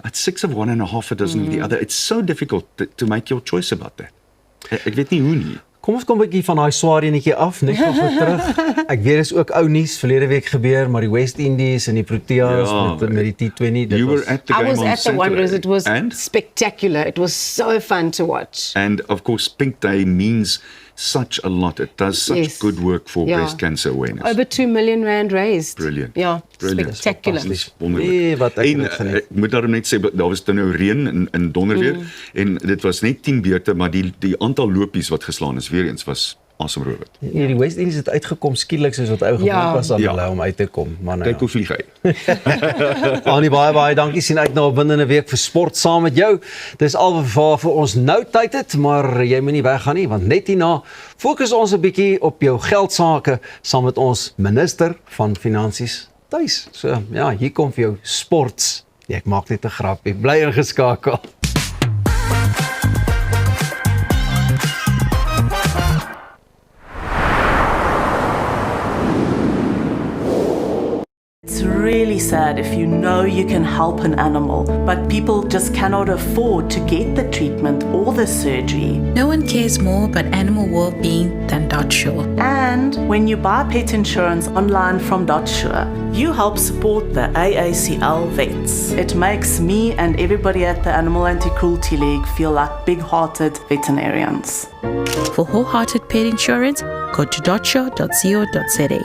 at 6 of one and a half a dozen of the other, it's so difficult to make your choice about that. Ek weet nie hoe nie. Kom ons kom 'n bietjie van daai swaar enetjie af, net nog terug. Ek weet dis ook ou nuus verlede week gebeur, maar die West Indies en die Proteas met die T20. You were at the game I was on at the Wanderers. It was and? spectacular. It was so fun to watch. And of course, Pink Day means such a lot. It does such Yes. good work for Yeah. breast cancer awareness. Over 2 million rand raised. Brilliant. Yeah, Brilliant. spectacular. Dis wonderlik. En ek moet daarom net sê, daar was nou reën in donderweer en dit was net 10 beurte, maar die aantal lopies wat geslaan is weer eens was asemrowend. Die West Indies het uitgekom skielik soos wat ou gewoond was aan hulle om uit te kom. Maar nou kyk hoe vlieg hy. Annie, baie dankie, sien uit na 'n opwindende week vir sport saam met jou. Dis al vir ons nou tyd het, maar jy moenie weggaan nie, want net hierna fokus ons 'n bietjie op jou geldsaake saam met ons minister van finansies tuis. So ja, hier kom vir jou sports. Nee, ek maak net 'n grapie. Bly ingeskakel. It's really sad if you know you can help an animal, but people just cannot afford to get the treatment or the surgery. No one cares more about animal well-being than DotSure. And when you buy pet insurance online from DotSure, you help support the AACL vets. It makes me and everybody at the Animal Anti-Cruelty League feel like big-hearted veterinarians. For wholehearted pet insurance, go to dotshore.co.za.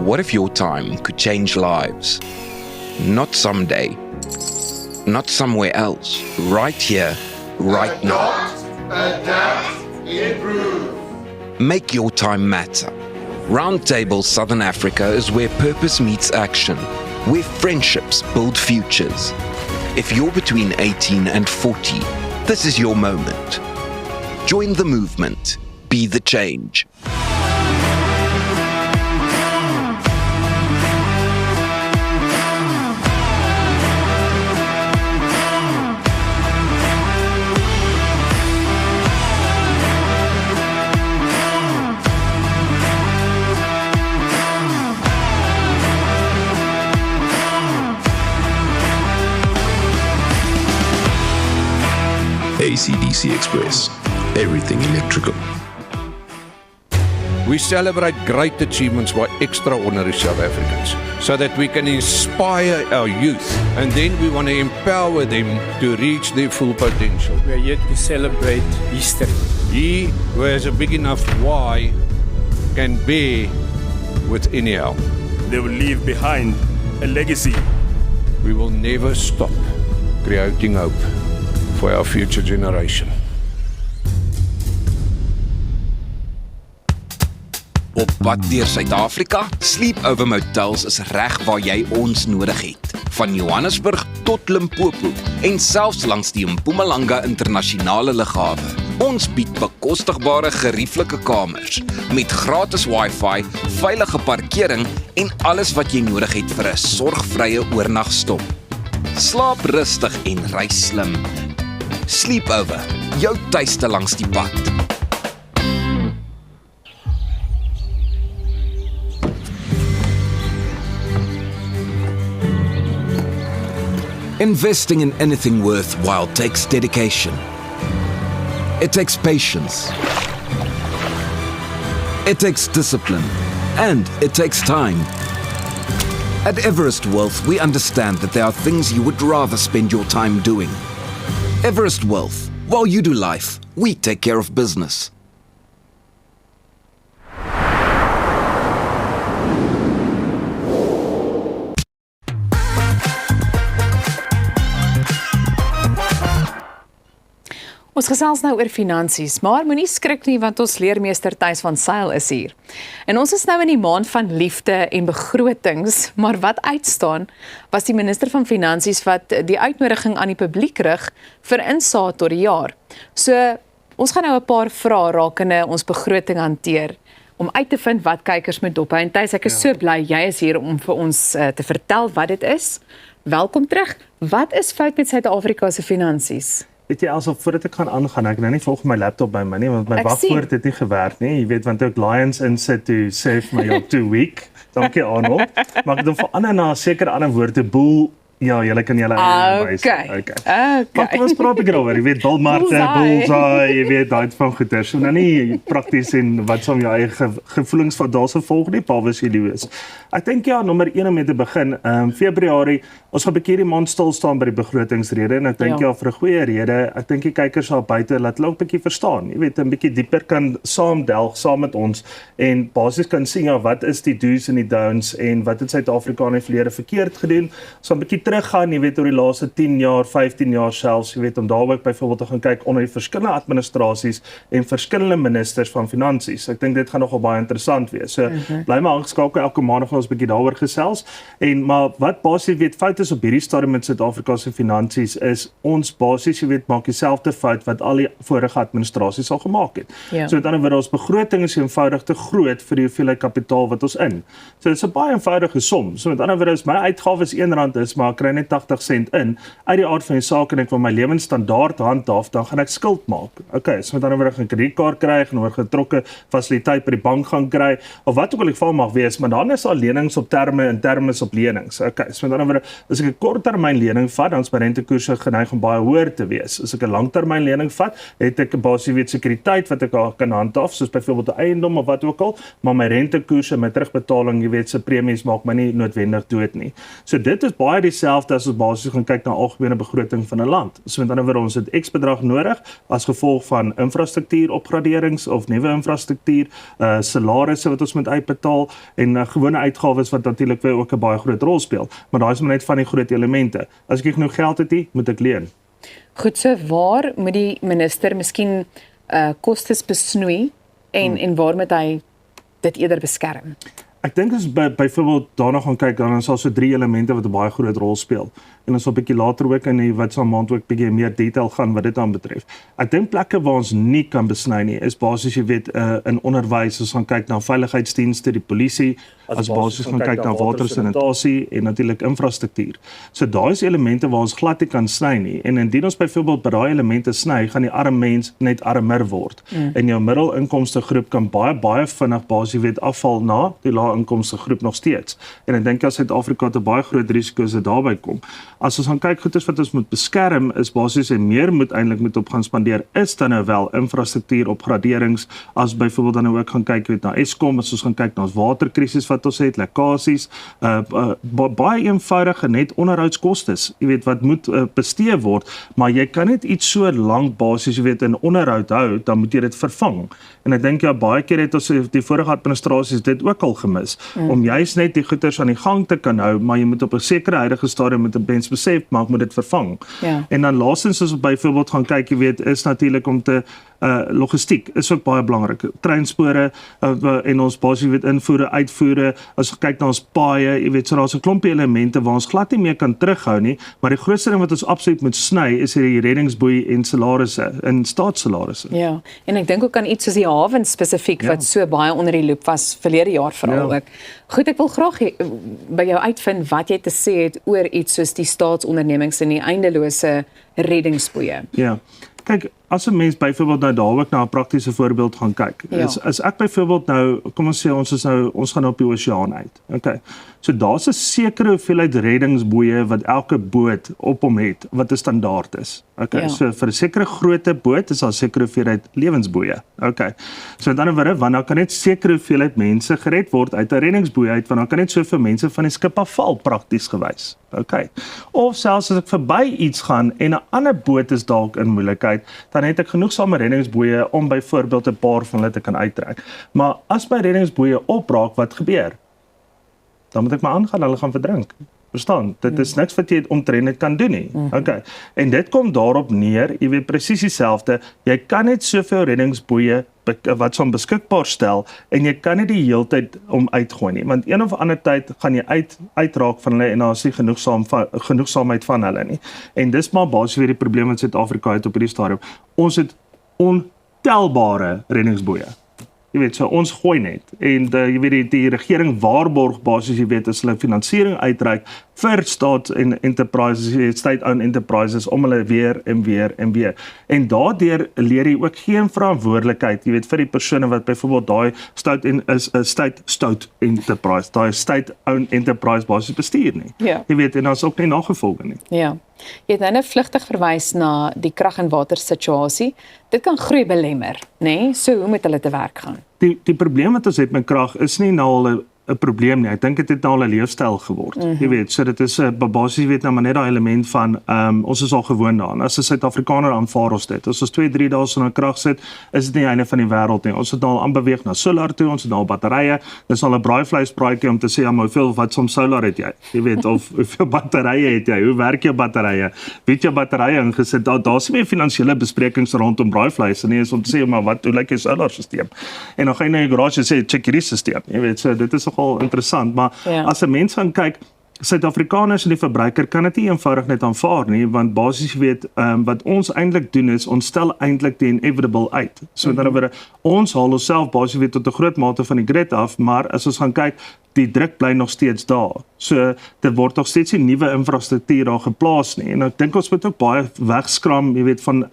What if your time could change lives? Not someday, not somewhere else, right here, right now. Adapt, improve. Make your time matter. Roundtable Southern Africa is where purpose meets action, where friendships build futures. If you're between 18 and 40, this is your moment. Join the movement. Be the change. ACDC Express. Everything electrical. We celebrate great achievements by extraordinary South Africans so that we can inspire our youth, and then we want to empower them to reach their full potential. We are here to celebrate history. He who has a big enough why can bear with any how. They will leave behind a legacy. We will never stop creating hope for our future generation. Op pad deur Suid-Afrika, Sleepover Motels is reg waar jy ons nodig het. Van Johannesburg tot Limpopo en selfs langs die Mpumalanga internasionale lughawe. Ons bied bekostigbare gerieflike kamers met gratis Wi-Fi, veilige parkering en alles wat jy nodig het vir 'n sorgvrye oornagstop. Slaap rustig en ry slim. Sleepover, jou tuiste langs die pad. Investing in anything worthwhile takes dedication. It takes patience. It takes discipline. And it takes time. At Everest Wealth, we understand that there are things you would rather spend your time doing. Everest Wealth. While you do life, we take care of business. Ons gesels nou oor finansies, maar moenie skrik nie want ons leermeester Thys van Sail is hier. En ons is nou in die maand van liefde en begrotings, maar wat uitstaan was die minister van Finansies wat die uitnodiging aan die publiek rig vir insaag tot die jaar. So, ons gaan nou 'n paar vrae rakende ons begroting hanteer om uit te vind wat kykers moet dophou. En Thys, ek is so bly jy is hier om vir ons te vertel wat dit is. Welkom terug. Wat is fout met Suid-Afrika se finansies? Weet jy, asof voordat ek gaan aangaan, ek nou nie volg my laptop by my nie, want my wagwoord het nie gewerk nie. Jy weet, want toe ek Lions insit, toe sê vir my, you're too weak. Dankie Arnold. Maar ek het hom verander na 'n sekere ander woorde, boel. Ja, julle kan julle wys. Okay. Maar kom ons praat ek eroor. Jy weet, bilmarkte, bullseye, jy weet, daai van goeie. So nou nie prakties en wat sou jou eie gevoelens van daarse volg nie, Paul was jy is. Ek dink ja, nommer 1 om mee te begin, Februarie, ons gaan 'n bietjie die maand stil staan by die begrotingsrede en ek dink ja vir 'n goeie rede. Ek dink die kykers daar buite laat hulle ook 'n bietjie verstaan. Jy weet, 'n bietjie dieper kan saamdelg saam met ons en basies kan sien ja, wat is die do's en die don'ts en wat het Suid-Afrika in die verlede verkeerd gedoen. So 'n bietjie teruggaan, jy weet, oor die laaste 10 jaar, 15 jaar selfs, jy weet, om daar ook byvoorbeeld te gaan kyk onder die verskillende administrasies en verskillende ministers van finansies. Ek dink dit gaan nogal baie interessant wees. So, bly maar aangeskakel, elke maandag ons 'n bietjie daaroor gesels. Maar wat basies weet fout is op hierdie stadium met Suid-Afrika se finansies is ons basies, jy weet, maak dieselfde fout wat al die vorige administrasies al gemaak het. So met ander woorde, ons begroting is eenvoudig te groot vir die hoeveelheid kapitaal wat ons in. So dit is 'n baie eenvoudige som. So met ander woorde, as my uitgawes R1 is, maar ek kry net 80 sent in, uit die aard van die saak en ek wil my lewensstandaard handhaaf, dan gaan ek skuld maak. Okay, so met ander woorde, ek 'n kredietkaart kry, en oor getrokke fasiliteit by die bank gaan kry, of wat ook al die geval mag wees, maar dan is al lenings op terme en terme is op lenings. Okay, so met ander woorde, as ek 'n korttermyn lening vat, dan is my rentekoerse geneig om baie hoër te wees. As ek 'n langtermyn lening vat, het ek basies weet sekuriteit wat ek kan handhaaf, soos byvoorbeeld 'n eiendom of wat ook al, maar my rentekoerse, my terugbetaling, jy weet, se premies maak my nie noodwendig dood nie. So dit is baie dieselfde as ons basies gaan kyk na algemene begroting van 'n land. So met ander woorde, ons het X bedrag nodig as gevolg van infrastruktuuropgraderings of nuwe infrastruktuur, salarisse wat ons moet uitbetaal en gewone uitgawes wat natuurlik weer ook 'n baie groot rol speel. Maar daai is maar net van die groot elemente. As ek genoeg geld het, moet ek leen. Goed, so waar moet die minister miskien kostes besnoei en waar moet hy dit eerder beskerm? Ek dink as byvoorbeeld daarna gaan kyk, dan is daar so 3 elemente wat 'n baie groot rol speel. En ons sal 'n bietjie later ook in die wat sal maand ook bietjie meer detail gaan wat dit aan betref. Ek dink plekke waar ons nie kan besny nie, is basies jy weet in onderwys, ons gaan kyk na veiligheidsdienste, die polisie, as basies gaan kyk na watersanitasie en natuurlik infrastruktuur. So daai is elemente waar ons glad nie kan sny nie. En indien ons byvoorbeeld by daai elemente sny, gaan die arm mens net armer word. En jou middelinkomste groep kan baie vinnig basies afval na die lae inkomste groep nog steeds. En ek dink as Suid-Afrika te baie groot risiko's daarby kom. As ons gaan kyk goeders wat ons moet beskerm, is basies en meer moet eintlik op gaan spandeer, is dan nou wel infrastruktuur opgraderings, as byvoorbeeld dan nou ook gaan kyk na Eskom, as ons gaan kyk na ons waterkrisis wat ons het, lekkasies, baie eenvoudige net onderhoudskostes, wat moet bestee word, maar jy kan net iets so lank basies, in onderhoud hou, dan moet jy dit vervang. En ek dink baie keer het ons die vorige administrasies dit ook al gemis, om juist net die goeders aan die gang te kan hou, maar jy moet op 'n sekere huidige stadium met 'n mens besef, maar ek moet dit vervang. En dan laastens as ons byvoorbeeld gaan kyk, is natuurlik om te logistiek is ook baie belangrik. Treinspore en ons basies invoere, uitvoere, as ons kyk na ons paaie, so daar's 'n klompie elemente waar ons glad nie meer kan terughou nie, maar die grootste ding wat ons absoluut moet sny is die reddingsboei en salarisse, en staatssalarisse. Ja, en ek dink ook aan iets soos die hawens spesifiek wat so baie onder die loep was verlede jaar veral ook. Goed, ek wil graag by jou uitvind wat jy te sê het oor iets soos die staatsondernemings en die eindelose reddingsboeie. Ja. Kyk, as 'n mens byvoorbeeld nou daar ook na 'n praktiese voorbeeld gaan kyk, is ek byvoorbeeld nou, kom ons sê ons gaan op die oseaan uit. Okay. So daar's 'n sekere hoeveelheid reddingsboeie wat elke boot op hom het wat 'n standaard is. Okay. So vir 'n sekere grootte boot is daar 'n sekere hoeveelheid lewensboeie. Okay. So met ander woorde, want dan kan net sekere hoeveelheid mense gered word uit 'n reddingsboei uit, want dan kan net soveel mense van die skip afval prakties gewys. Okay. Of selfs as ek verby iets gaan en 'n ander boot is dalk in moeilikheid, dan het ek genoegsame reddingsboeie om byvoorbeeld 'n paar van hulle te kan uittrek. Maar as my reddingsboeie opraak, wat gebeur? Dan moet ek maar aangaan, hulle gaan verdrink. Verstaan? Dit is niks wat jy omtrent dit kan doen nie. Okay. En dit kom daarop neer, presies dieselfde, jy kan net soveel reddingsboeie wat son beskikbaar stel, en jy kan nie die heeltyd om uitgooi nie, want een of ander tyd gaan jy uitraak van hulle en daar is nie genoegsaamheid van hulle nie. En dis maar basies weer die probleem wat Suid-Afrika het op hierdie stadium. Ons het ontelbare reddingsboeie. So ons gooi net, en die regering waarborg basies, as hulle finansiering uitreik vir state-owned enterprises, om hulle weer en weer. En daardeur leer jy ook geen verantwoordelikheid, vir die persone wat byvoorbeeld daai state-owned enterprise basies bestuur nie. En daar is ook nie nagevolge nie. Ja. Jy het nou vlugtig verwys na die krag- en watersituasie. Dit kan groei belemmer, né? So hoe moet hulle te werk gaan? Die probleem wat ons het met krag is nie nou al 'n probleem nie. Ek dink dit het nou al 'n leefstyl geword. So dit is basies nou maar net daai element van ons is al gewoond daaraan. As 'n Suid-Afrikaner aanvaar ons dit. As ons 2-3 dae sonder krag sit, is dit nie einde van die wêreld nie. Ons het nou al aanbeweeg na solar toe, ons het nou al batterye. Dis al 'n braaivleispraatjie om te sê, maar hoeveel wat som solar het jy? Of hoeveel batterye het jy? Hoe werk jou batterye? Wie het jou batterye ingesit? Daar's nie meer finansiële besprekings rondom braaivleis nie, is om te sê, maar hoe lyk jou solar stelsel? En dan gaan jy na jou garage en sê, check hierdie stelsel. So dit is al interessant, maar as 'n mens gaan kyk, Suid-Afrikaners en die verbruiker kan dit nie eenvoudig net aanvaar nie, want basies wat ons eintlik doen is, ons stel eintlik die inevitable uit. So ons haal onsself basies tot 'n groot mate van die grid af, maar as ons gaan kyk, die druk bly nog steeds daar. So dit word nog steeds nie nuwe infrastruktuur daar geplaas nie. En ek dink ons moet ook baie wegskram, van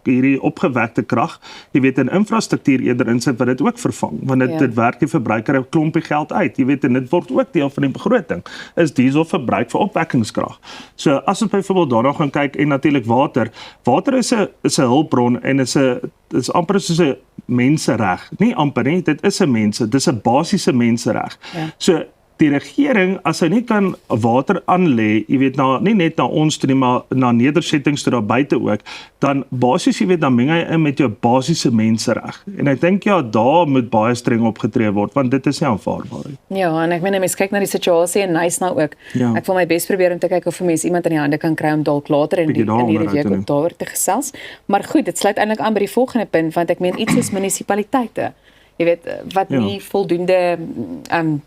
hierdie opgewekte krag, in infrastruktuur eerder insit wat dit ook vervang, want dit werk die verbruiker 'n klompie geld uit, en dit word ook deel van die begroting, is diesel verbruik vir opwekkingskrag. So as ons byvoorbeeld daarna gaan kyk, en natuurlik water is 'n hulpbron, en is amper soos 'n mensereg. Nie amper nie, dit is 'n dis 'n basiese mensereg. So die regering, as hy nie kan water aanlê, nie net na ons toe nie, maar na nedersettings toe daar buite ook, dan basies, dan meng hy in met jou basiese mensereg. En ek dink daar moet baie streng opgetree word, want dit is nie aanvaarbaar nie. Ja, en ek meen, mens kyk na die situasie en nice nou ook. Ek wil my bes probeer om te kyk of 'n mens iemand in die hande kan kry om dalk later in hierdie week ook daaroor te gesels. Maar goed, dit sluit eintlik aan by die volgende punt, want ek meen iets is munisipaliteite. Wat nie voldoende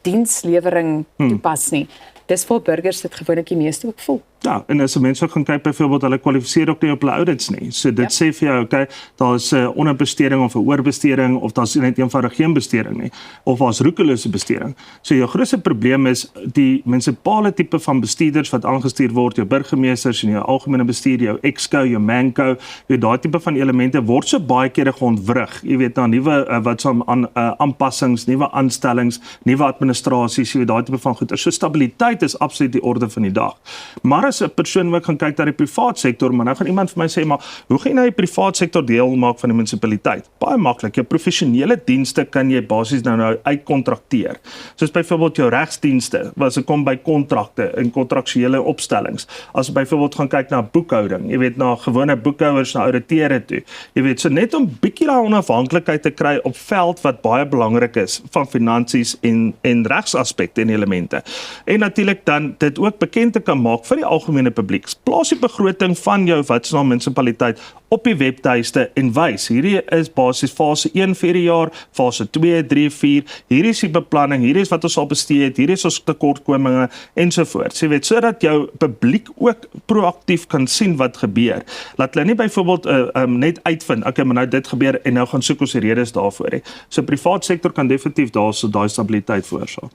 dienslewering toepas nie. dis waar burgers dit gewoonlik die meeste ook voel. Ja, en as mense ook gaan kyk byvoorbeeld, hulle kwalifiseer ook nie op hulle audits nie. So dit sê vir jou, okay, daar is 'n onderbesteding of 'n oorbesteding of daar's net eenvoudig geen besteding nie, of daar's roekelose besteding. So jou grootste probleem is die munisipale tipe van bestuurders wat aangestuur word, jou burgemeesters en jou algemene bestuur, jou exco, jou manco, daai tipe van elemente word so baie kere geontwrig. Jy weet, na nuwe wat so aanpassings, nuwe aanstellings, nuwe administrasies, daai tipe van goeder. So stabiliteit is absoluut die orde van die dag. Maar as 'n persoon wat gaan kyk na die privaat sektor, maar nou gaan iemand vir my sê, maar hoe gaan jy nou die privaat sektor deel maak van die munisipaliteit? Baie maklik, jou professionele dienste kan jy basies nou uitkontrakteer. Soos byvoorbeeld jou regsdienste, as dit kom by kontrakte en kontraktuele opstellings. As byvoorbeeld gaan kyk na boekhouding, jy weet, na gewone boekhouers, na auditeure toe. Jy weet, so net om bietjie daai onafhanklikheid te kry op veld wat baie belangrik is van finansies en regsaspekte en elemente. En natuurlik dan dit ook bekend te kan maak vir die algemene publiek. Plaas die begroting van jou watse munisipaliteit op die webtuiste en wys, hierdie is basies fase 1 vir die jaar, fase 2, 3, 4, hier is die beplanning, hier is wat ons al bestee het, hier is ons tekortkominge ensovoorts. Jy weet, sodat jou publiek ook proaktief kan sien wat gebeur. Laat hulle nie byvoorbeeld net uitvind, okay, maar nou dit gebeur en nou gaan soek ons die redes daarvoor hê. So privaat sektor kan definitief daai stabiliteit veroorsaak.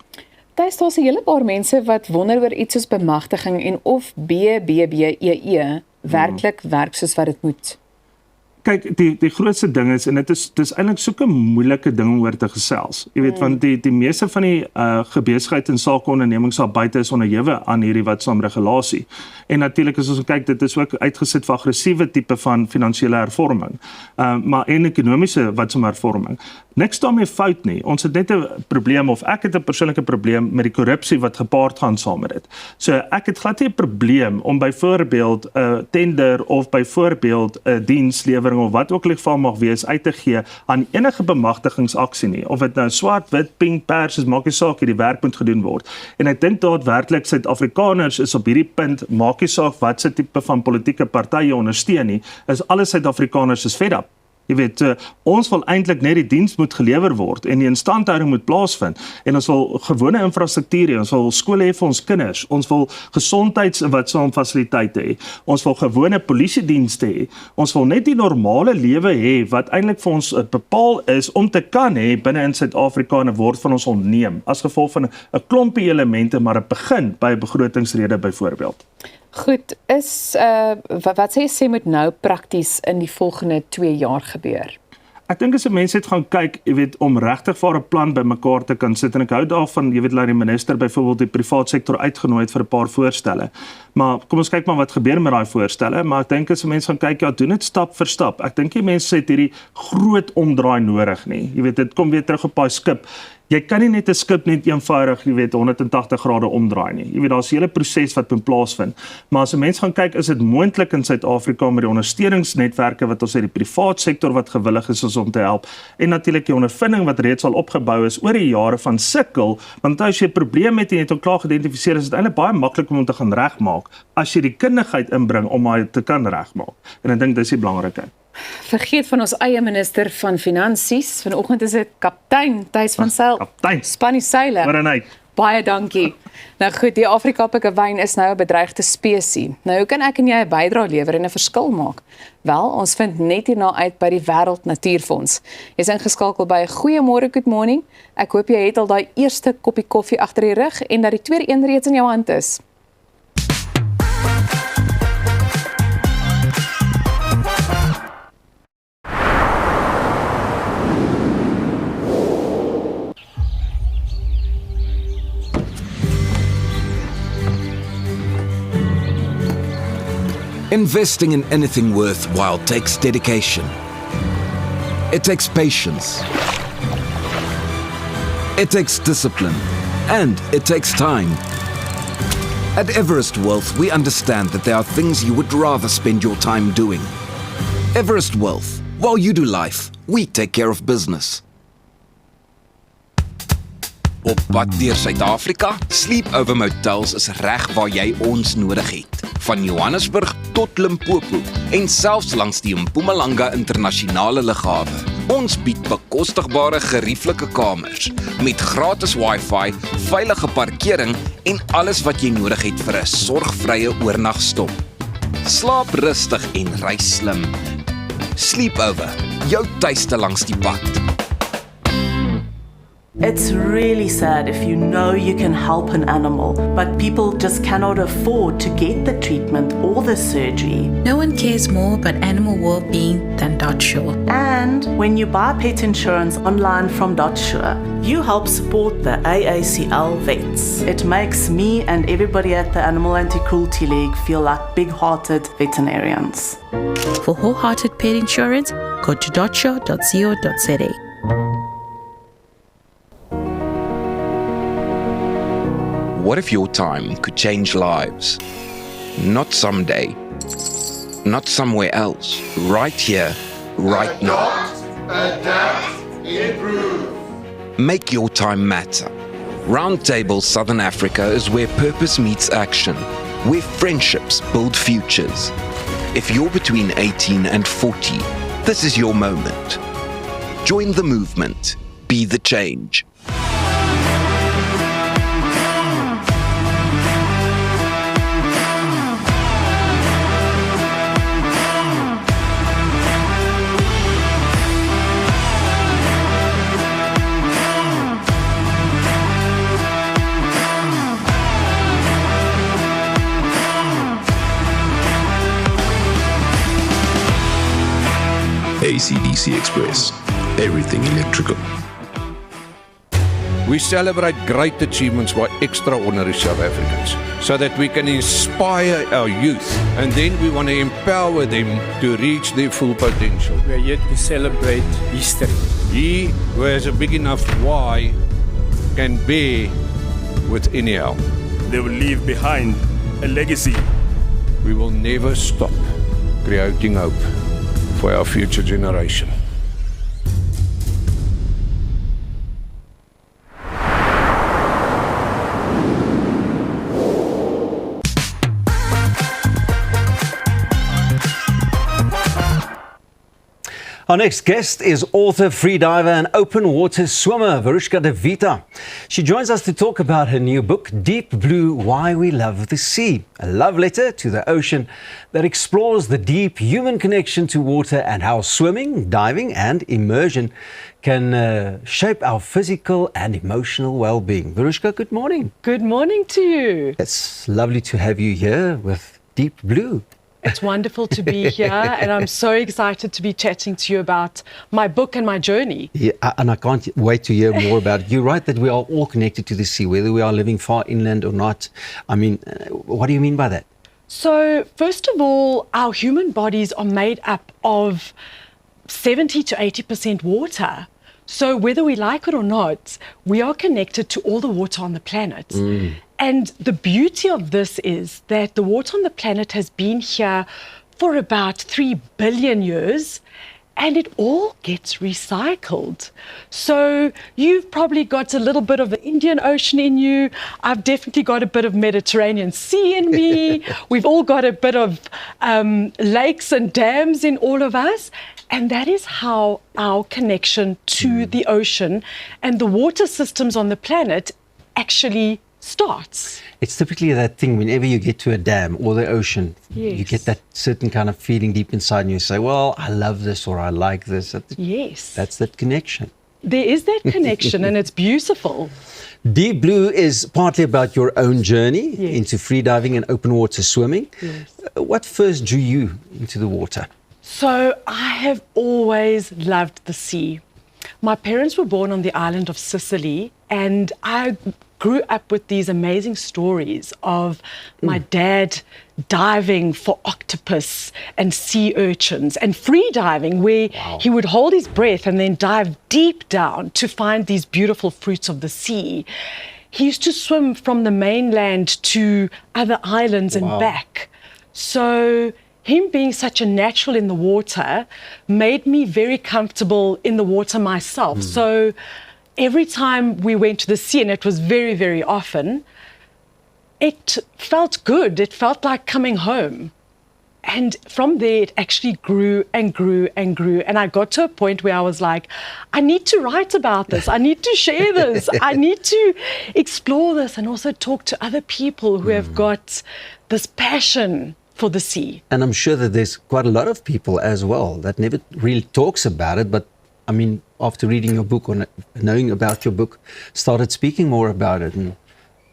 Daar's 'n hele paar mense wat wonder oor iets soos bemagtiging en of BBBEE werklik werk soos wat dit moet. Kyk, die grootste ding is, en dit is eintlik so 'n moeilike ding om oor te gesels. Jy weet, want die meeste van die gebesigheid en sakeondernemings daar buite is onderhewe aan hierdie watsaam regulasie. En natuurlik as ons kyk, dit is ook uitgesit vir aggressiewe tipe van finansiële hervorming, maar en ekonomiese watsaam hervorming. Niks daarmee fout nie. Ons het net 'n probleem, of ek het 'n persoonlike probleem met die korrupsie wat gepaard gaan saam met dit. So ek het glad nie 'n probleem om byvoorbeeld 'n tender of byvoorbeeld 'n dienslewering of wat ook al die geval mag wees uit te gee aan enige bemagtigingsaksie nie. Of dit nou swart, wit, pink, pers is, maak nie saak, die werk moet gedoen word. En ek dink daadwerklik Suid-Afrikaners is op hierdie punt, maak nie saak wat se tipe van politieke partye ondersteun nie, is alle Suid-Afrikaners is fed up. Jy weet, ons wil eintlik net die diens moet gelewer word en die instandhouding moet plaasvind en ons wil gewone infrastruktuur hê, ons wil skole hê vir ons kinders, ons wil gesondheidsfasiliteite hê, ons wil gewone polisiedienste hê, ons wil net die normale lewe hê wat eintlik vir ons bepaal is om te kan hê binne in Suid-Afrika en word van ons ontneem as gevolg van 'n klompie elemente, maar dit begin by 'n begrotingsrede byvoorbeeld. Goed, wat sê moet nou prakties in die volgende 2 jaar gebeur? Ek dink as 'n mens het gaan kyk, jy weet, om regtig vir 'n plan bymekaar te kan sit, en ek hou daarvan, jy weet, dat die minister byvoorbeeld die privaat sektor uitgenooi het vir 'n paar voorstelle. Maar kom ons kyk maar wat gebeur met daai voorstelle, maar ek dink as 'n mens gaan kyk, ja, doen dit stap vir stap. Ek dink die mense het hierdie groot omdraai nodig nie. Jy weet, dit kom weer terug op daai skip. Jy kan nie net 'n skip net eenvoudig, jy weet, 180 grade omdraai nie. Jy weet, daar's 'n hele proses wat moet plaasvind. Maar as 'n mens gaan kyk, is dit moontlik in Suid-Afrika met die ondersteuningsnetwerke wat ons het, die privaat sektor wat gewillig is om te help, en natuurlik die ondervinding wat reeds al opgebou is oor die jare van sukkel, want as jy 'n probleem het en jy het hom klaar geïdentifiseer, is dit eintlik baie maklik om te gaan regmaak as jy die kundigheid inbring om hy te kan regmaak. En ek dink dis die belangrikheid. Vergeet van ons eie minister van Finansies. Vanoggend is dit kaptein Thys van Sail. Kaptein. Span die seile. Wat 'n uit. Baie dankie. Nou goed, die Afrika-pikewyn is nou 'n bedreigde spesie. Nou hoe kan ek en jy 'n bydrae lewer en 'n verskil maak? Wel, ons vind net hierna uit by die Wêreld Natuurfonds. Jy's ingeskakel by Goeiemôre Good Morning. Ek hoop jy het al daai eerste koppie koffie agter die rug en dat die tweede een reeds in jou hand is. Investing in anything worthwhile takes dedication. It takes patience. It takes discipline. And it takes time. At Everest Wealth, we understand that there are things you would rather spend your time doing. Everest Wealth. While you do life, we take care of business. Op pad deur Suid-Afrika, Sleepover Motels is reg waar jy ons nodig het. van Johannesburg tot Limpopo en selfs langs die Mpumalanga internasionale lughawe. Ons bied bekostigbare gerieflike kamers met gratis Wi-Fi, veilige parkering en alles wat jy nodig het vir 'n sorgvrye oornagstop. Slaap rustig en ry slim. Sleepover, jou tuiste langs die pad. It's really sad if you know you can help an animal, but people just cannot afford to get the treatment or the surgery. No one cares more about animal well-being than DotSure. And when you buy pet insurance online from DotSure, you help support the AACL vets. It makes me and everybody at the Animal Anti-Cruelty League feel like big-hearted veterinarians. For wholehearted pet insurance, go to dotsure.co.za. What if your time could change lives? Not someday, not somewhere else, right here, right now. Adapt, improve. Make your time matter. Roundtable Southern Africa is where purpose meets action, where friendships build futures. If you're between 18 and 40, this is your moment. Join the movement. Be the change. ACDC Express. Everything electrical. We celebrate great achievements by extraordinary South Africans so that we can inspire our youth, and then we want to empower them to reach their full potential. We are here to celebrate history. He who has a big enough why can bear with any how. They will leave behind a legacy. We will never stop creating hope for our future generation. Our next guest is author, freediver and open water swimmer, Varushka De Vita. She joins us to talk about her new book, Deep Blue, Why We Love the Sea, a love letter to the ocean that explores the deep human connection to water and how swimming, diving and immersion can shape our physical and emotional well-being. Varushka, good morning. Good morning to you. It's lovely to have you here with Deep Blue. It's wonderful to be here, and I'm so excited to be chatting to you about my book and my journey. Yeah, and I can't wait to hear more about it. You're right that we are all connected to the sea, whether we are living far inland or not. I mean, what do you mean by that? So, first of all, our human bodies are made up of 70 to 80% water. So whether we like it or not, we are connected to all the water on the planet. And the beauty of this is that the water on the planet has been here for about 3 billion years, and it all gets recycled. So you've probably got a little bit of the Indian Ocean in you. I've definitely got a bit of Mediterranean Sea in me. We've all got a bit of lakes and dams in all of us. And that is how our connection to the ocean and the water systems on the planet actually starts. It's typically that thing whenever you get to a dam or the ocean, you get that certain kind of feeling deep inside and you say, well, I love this or I like this. Yes. That's that connection. There is that connection and it's beautiful. Deep Blue is partly about your own journey into freediving and open water swimming. What first drew you into the water? So I have always loved the sea. My parents were born on the island of Sicily, and I grew up with these amazing stories of my dad diving for octopus and sea urchins and free diving where he would hold his breath and then dive deep down to find these beautiful fruits of the sea. He used to swim from the mainland to other islands and back. So him being such a natural in the water made me very comfortable in the water myself. So every time we went to the sea, and it was very, very often, it felt good. It felt like coming home. And from there, it actually grew and grew and grew. And I got to a point where I was like, I need to write about this. I need to share this. I need to explore this and also talk to other people who have got this passion for the sea. And I'm sure that there's quite a lot of people as well that never really talks about it. But I mean, after reading your book or knowing about your book, started speaking more about it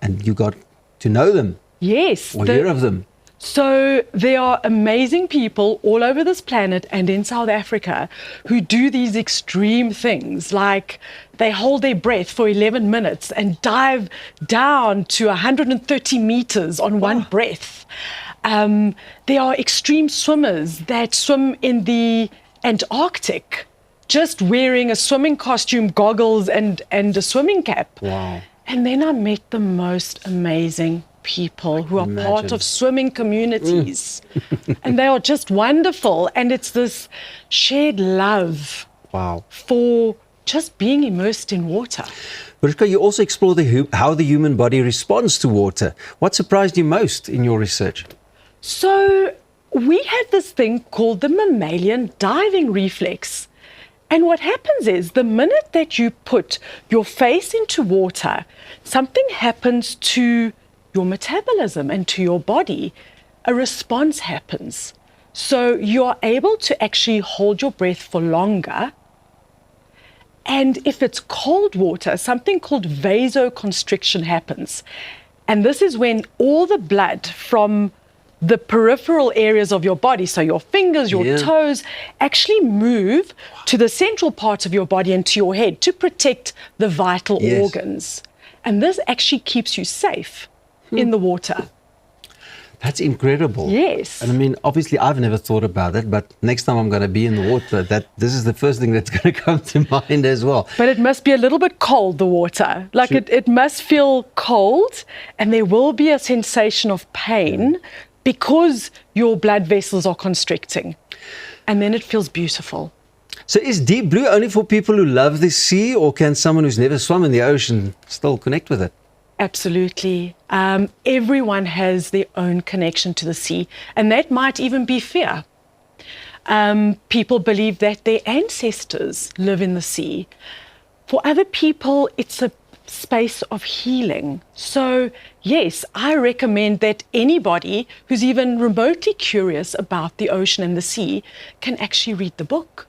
and you got to know them. Yes. Or hear of them. So there are amazing people all over this planet and in South Africa who do these extreme things, like they hold their breath for 11 minutes and dive down to 130 meters on one breath. There are extreme swimmers that swim in the Antarctic, just wearing a swimming costume, goggles, and a swimming cap. Wow. And then I met the most amazing people who are part of swimming communities. And they are just wonderful. And it's this shared love for just being immersed in water. Verushka, you also explore how the human body responds to water. What surprised you most in your research? So we had this thing called the mammalian diving reflex. And what happens is the minute that you put your face into water, something happens to your metabolism and to your body. A response happens. So you are able to actually hold your breath for longer. And if it's cold water, something called vasoconstriction happens. And this is when all the blood from the peripheral areas of your body, so your fingers, your toes, actually move to the central parts of your body and to your head to protect the vital organs. And this actually keeps you safe in the water. That's incredible. Yes. And I mean, obviously, I've never thought about it, but next time I'm going to be in the water, this is the first thing that's going to come to mind as well. But it must be a little bit cold, the water. Like it must feel cold, and there will be a sensation of pain because your blood vessels are constricting. And then it feels beautiful. So is Deep Blue only for people who love the sea, or can someone who's never swum in the ocean still connect with it? Absolutely. Everyone has their own connection to the sea, and that might even be fear. People believe that their ancestors live in the sea. For other people, it's a space of healing. So, yes, I recommend that anybody who's even remotely curious about the ocean and the sea can actually read the book.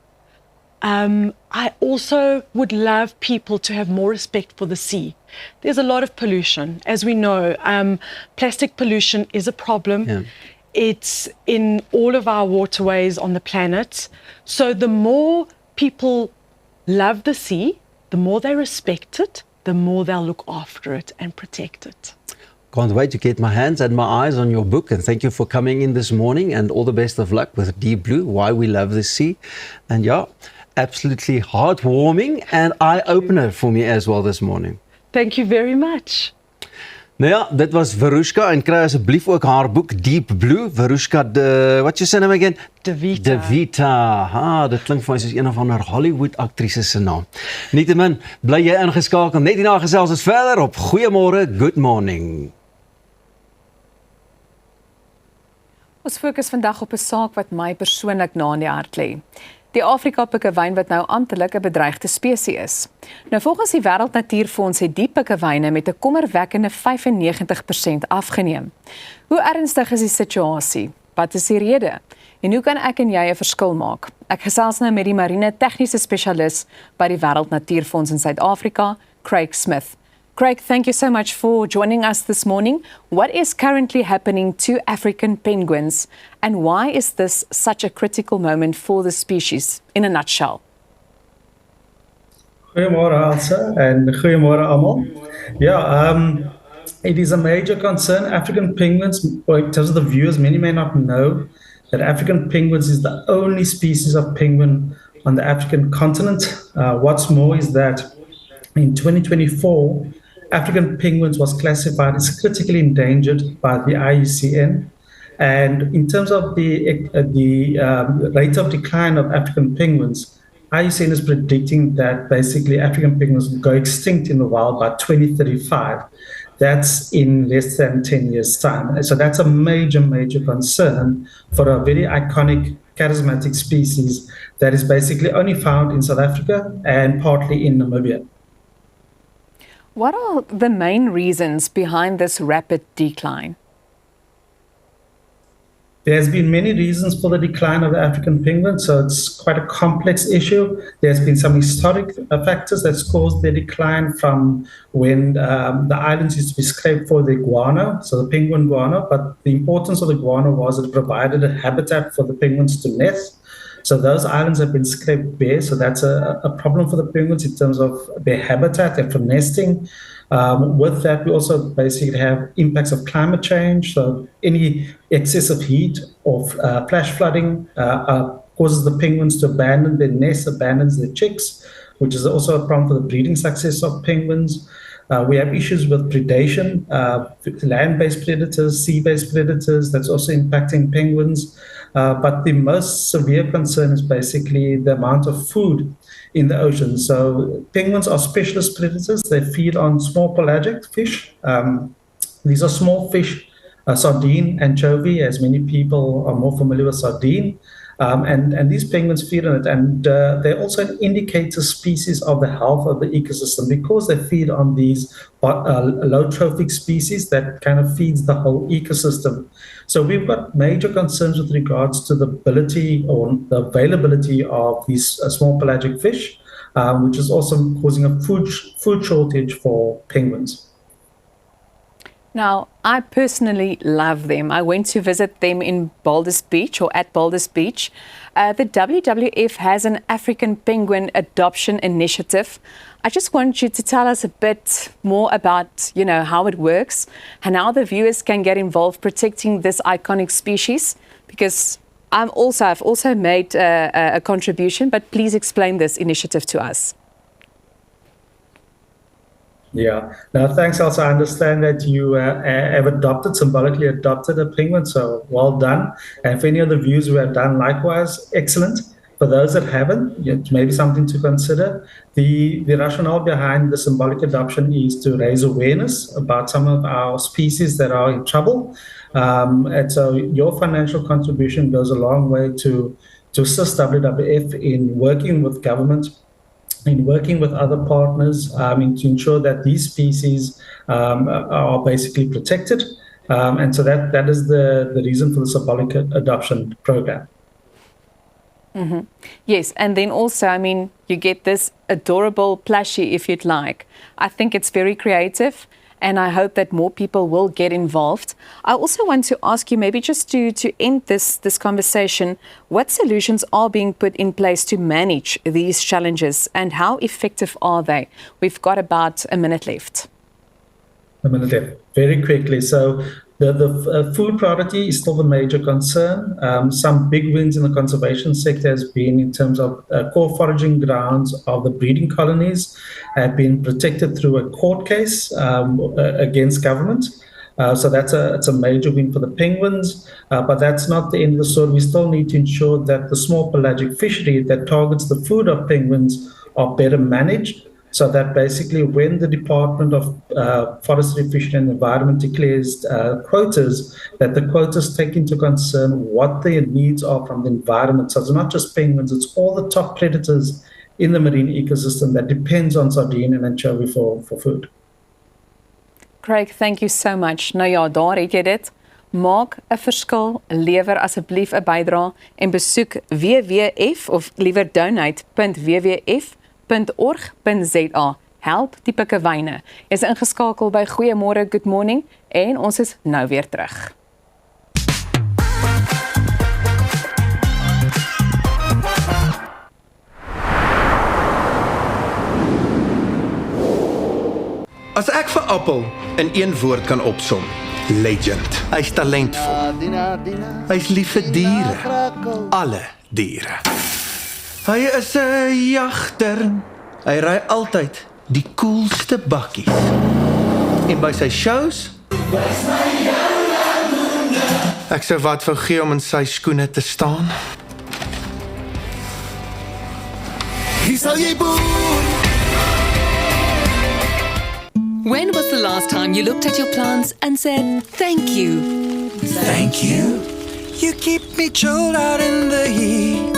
I also would love people to have more respect for the sea. There's a lot of pollution. As we know, plastic pollution is a problem. Yeah. It's in all of our waterways on the planet. So the more people love the sea, the more they respect it, the more they'll look after it and protect it. Can't wait to get my hands and my eyes on your book, and thank you for coming in this morning, and all the best of luck with Deep Blue, Why We Love the Sea. And yeah, absolutely heartwarming and eye-opener for me as well this morning. Thank you very much. Nou ja, dit was Verushka, en kry asseblief ook haar boek Deep Blue. Verushka, what's your name again? De Vita. De Vita. Ha, dit klink vir my soos een of ander Hollywood aktrise se naam. Nietemin, bly jy ingeskakel. Net hierna gesels ons verder op Goeiemôre, Good Morning. Ons fokus vandag op 'n saak wat my persoonlik na in die hart lê. Die Afrika-pikkewyn wat nou amptelik 'n bedreigde spesies is. Nou volgens die Wêreldnatuurfonds het die pikkewyne met 'n kommerwekkende 95% afgeneem. Hoe ernstig is die situasie? Wat is die rede? En hoe kan ek en jy 'n verskil maak? Ek gesels nou met die marine tegniese spesialis by die Wêreldnatuurfonds in Suid-Afrika, Craig Smith. Craig, thank you so much for joining us this morning. What is currently happening to African penguins, and why is this such a critical moment for the species, in a nutshell? Goeiemôre Elsa en goeiemôre almal. It is a major concern. African penguins, or in terms of the viewers, many may not know that African penguins is the only species of penguin on the African continent. What's more is that in 2024, African penguins was classified as critically endangered by the IUCN. And in terms of the rate of decline of African penguins, IUCN is predicting that basically African penguins will go extinct in the wild by 2035. that's in less than 10 years' time. So that's a major, major concern for a very iconic, charismatic species that is basically only found in South Africa and partly in Namibia. What are the main reasons behind this rapid decline? There's been many reasons for the decline of the African penguin, so it's quite a complex issue. There's been some historic factors that's caused the decline from when the islands used to be scraped for the guano, so the penguin guano, but the importance of the guano was it provided a habitat for the penguins to nest. So those islands have been scraped bare, so that's a problem for the penguins in terms of their habitat and for nesting. With that, we also basically have impacts of climate change. So any excessive heat or flash flooding causes the penguins to abandon their nests, abandons their chicks, which is also a problem for the breeding success of penguins. We have issues with predation, land-based predators, sea-based predators, that's also impacting penguins. But the most severe concern is basically the amount of food in the ocean. So penguins are specialist predators. They feed on small pelagic fish. These are small fish, sardine, anchovy, as many people are more familiar with sardine. And these penguins feed on it. And they're also an indicator species of the health of the ecosystem because they feed on these low trophic species that kind of feeds the whole ecosystem. So we've got major concerns with regards to the ability or the availability of these small pelagic fish, which is also causing a food shortage for penguins. Now, I personally love them. I went to visit them in Baldur's Beach or at Baldur's Beach. The WWF has an African penguin adoption initiative. I just want you to tell us a bit more about, how it works and how the viewers can get involved protecting this iconic species, because I've also made a contribution, but please explain this initiative to us. Yeah. Now, thanks, Elsa. I understand that you have symbolically adopted a penguin, so well done. And for any of the viewers who have done likewise, excellent. For those that haven't, it may be something to consider. The rationale behind the symbolic adoption is to raise awareness about some of our species that are in trouble. And so your financial contribution goes a long way to assist WWF in working with government, in working with other partners, to ensure that these species are basically protected. And so that is the reason for the symbolic adoption program. Mm-hmm. Yes, and then also, you get this adorable plushie, if you'd like. I think it's very creative, and I hope that more people will get involved. I also want to ask you, maybe just to end this conversation, what solutions are being put in place to manage these challenges, and how effective are they? We've got about a minute left. A minute left. Very quickly. So the food priority is still the major concern. Some big wins in the conservation sector has been in terms of core foraging grounds of the breeding colonies have been protected through a court case against government. So it's a major win for the penguins, but that's not the end of the story. We still need to ensure that the small pelagic fishery that targets the food of penguins are better managed, so that basically when the Department of Forestry, Fishery and Environment declares quotas, that the quotas take into concern what their needs are from the environment. So it's not just penguins, it's all the top predators in the marine ecosystem that depends on sardine and anchovy for food. Craig, thank you so much. Nou ja, daar het jy dit. Maak 'n verskil, lewer asseblief 'n bydrae en besoek WWF of liewer donate.wwf.org.za. Help die pikkewyne. Jy's ingeskakel by Goeiemôre, Good Morning en ons is nou weer terug. As ek vir Appel in een woord kan opsom, legend. Hy's talentvol. Hy's lief vir diere. Alle diere. Hy is 'n jagter. Hy ry altyd die coolste bakkies. En by sy shows, ek sou wat wou gee om in sy skoene te staan. Hier sal jy boer. When was the last time you looked at your plants and said, thank you? Thank you. You keep me chilled out in the heat.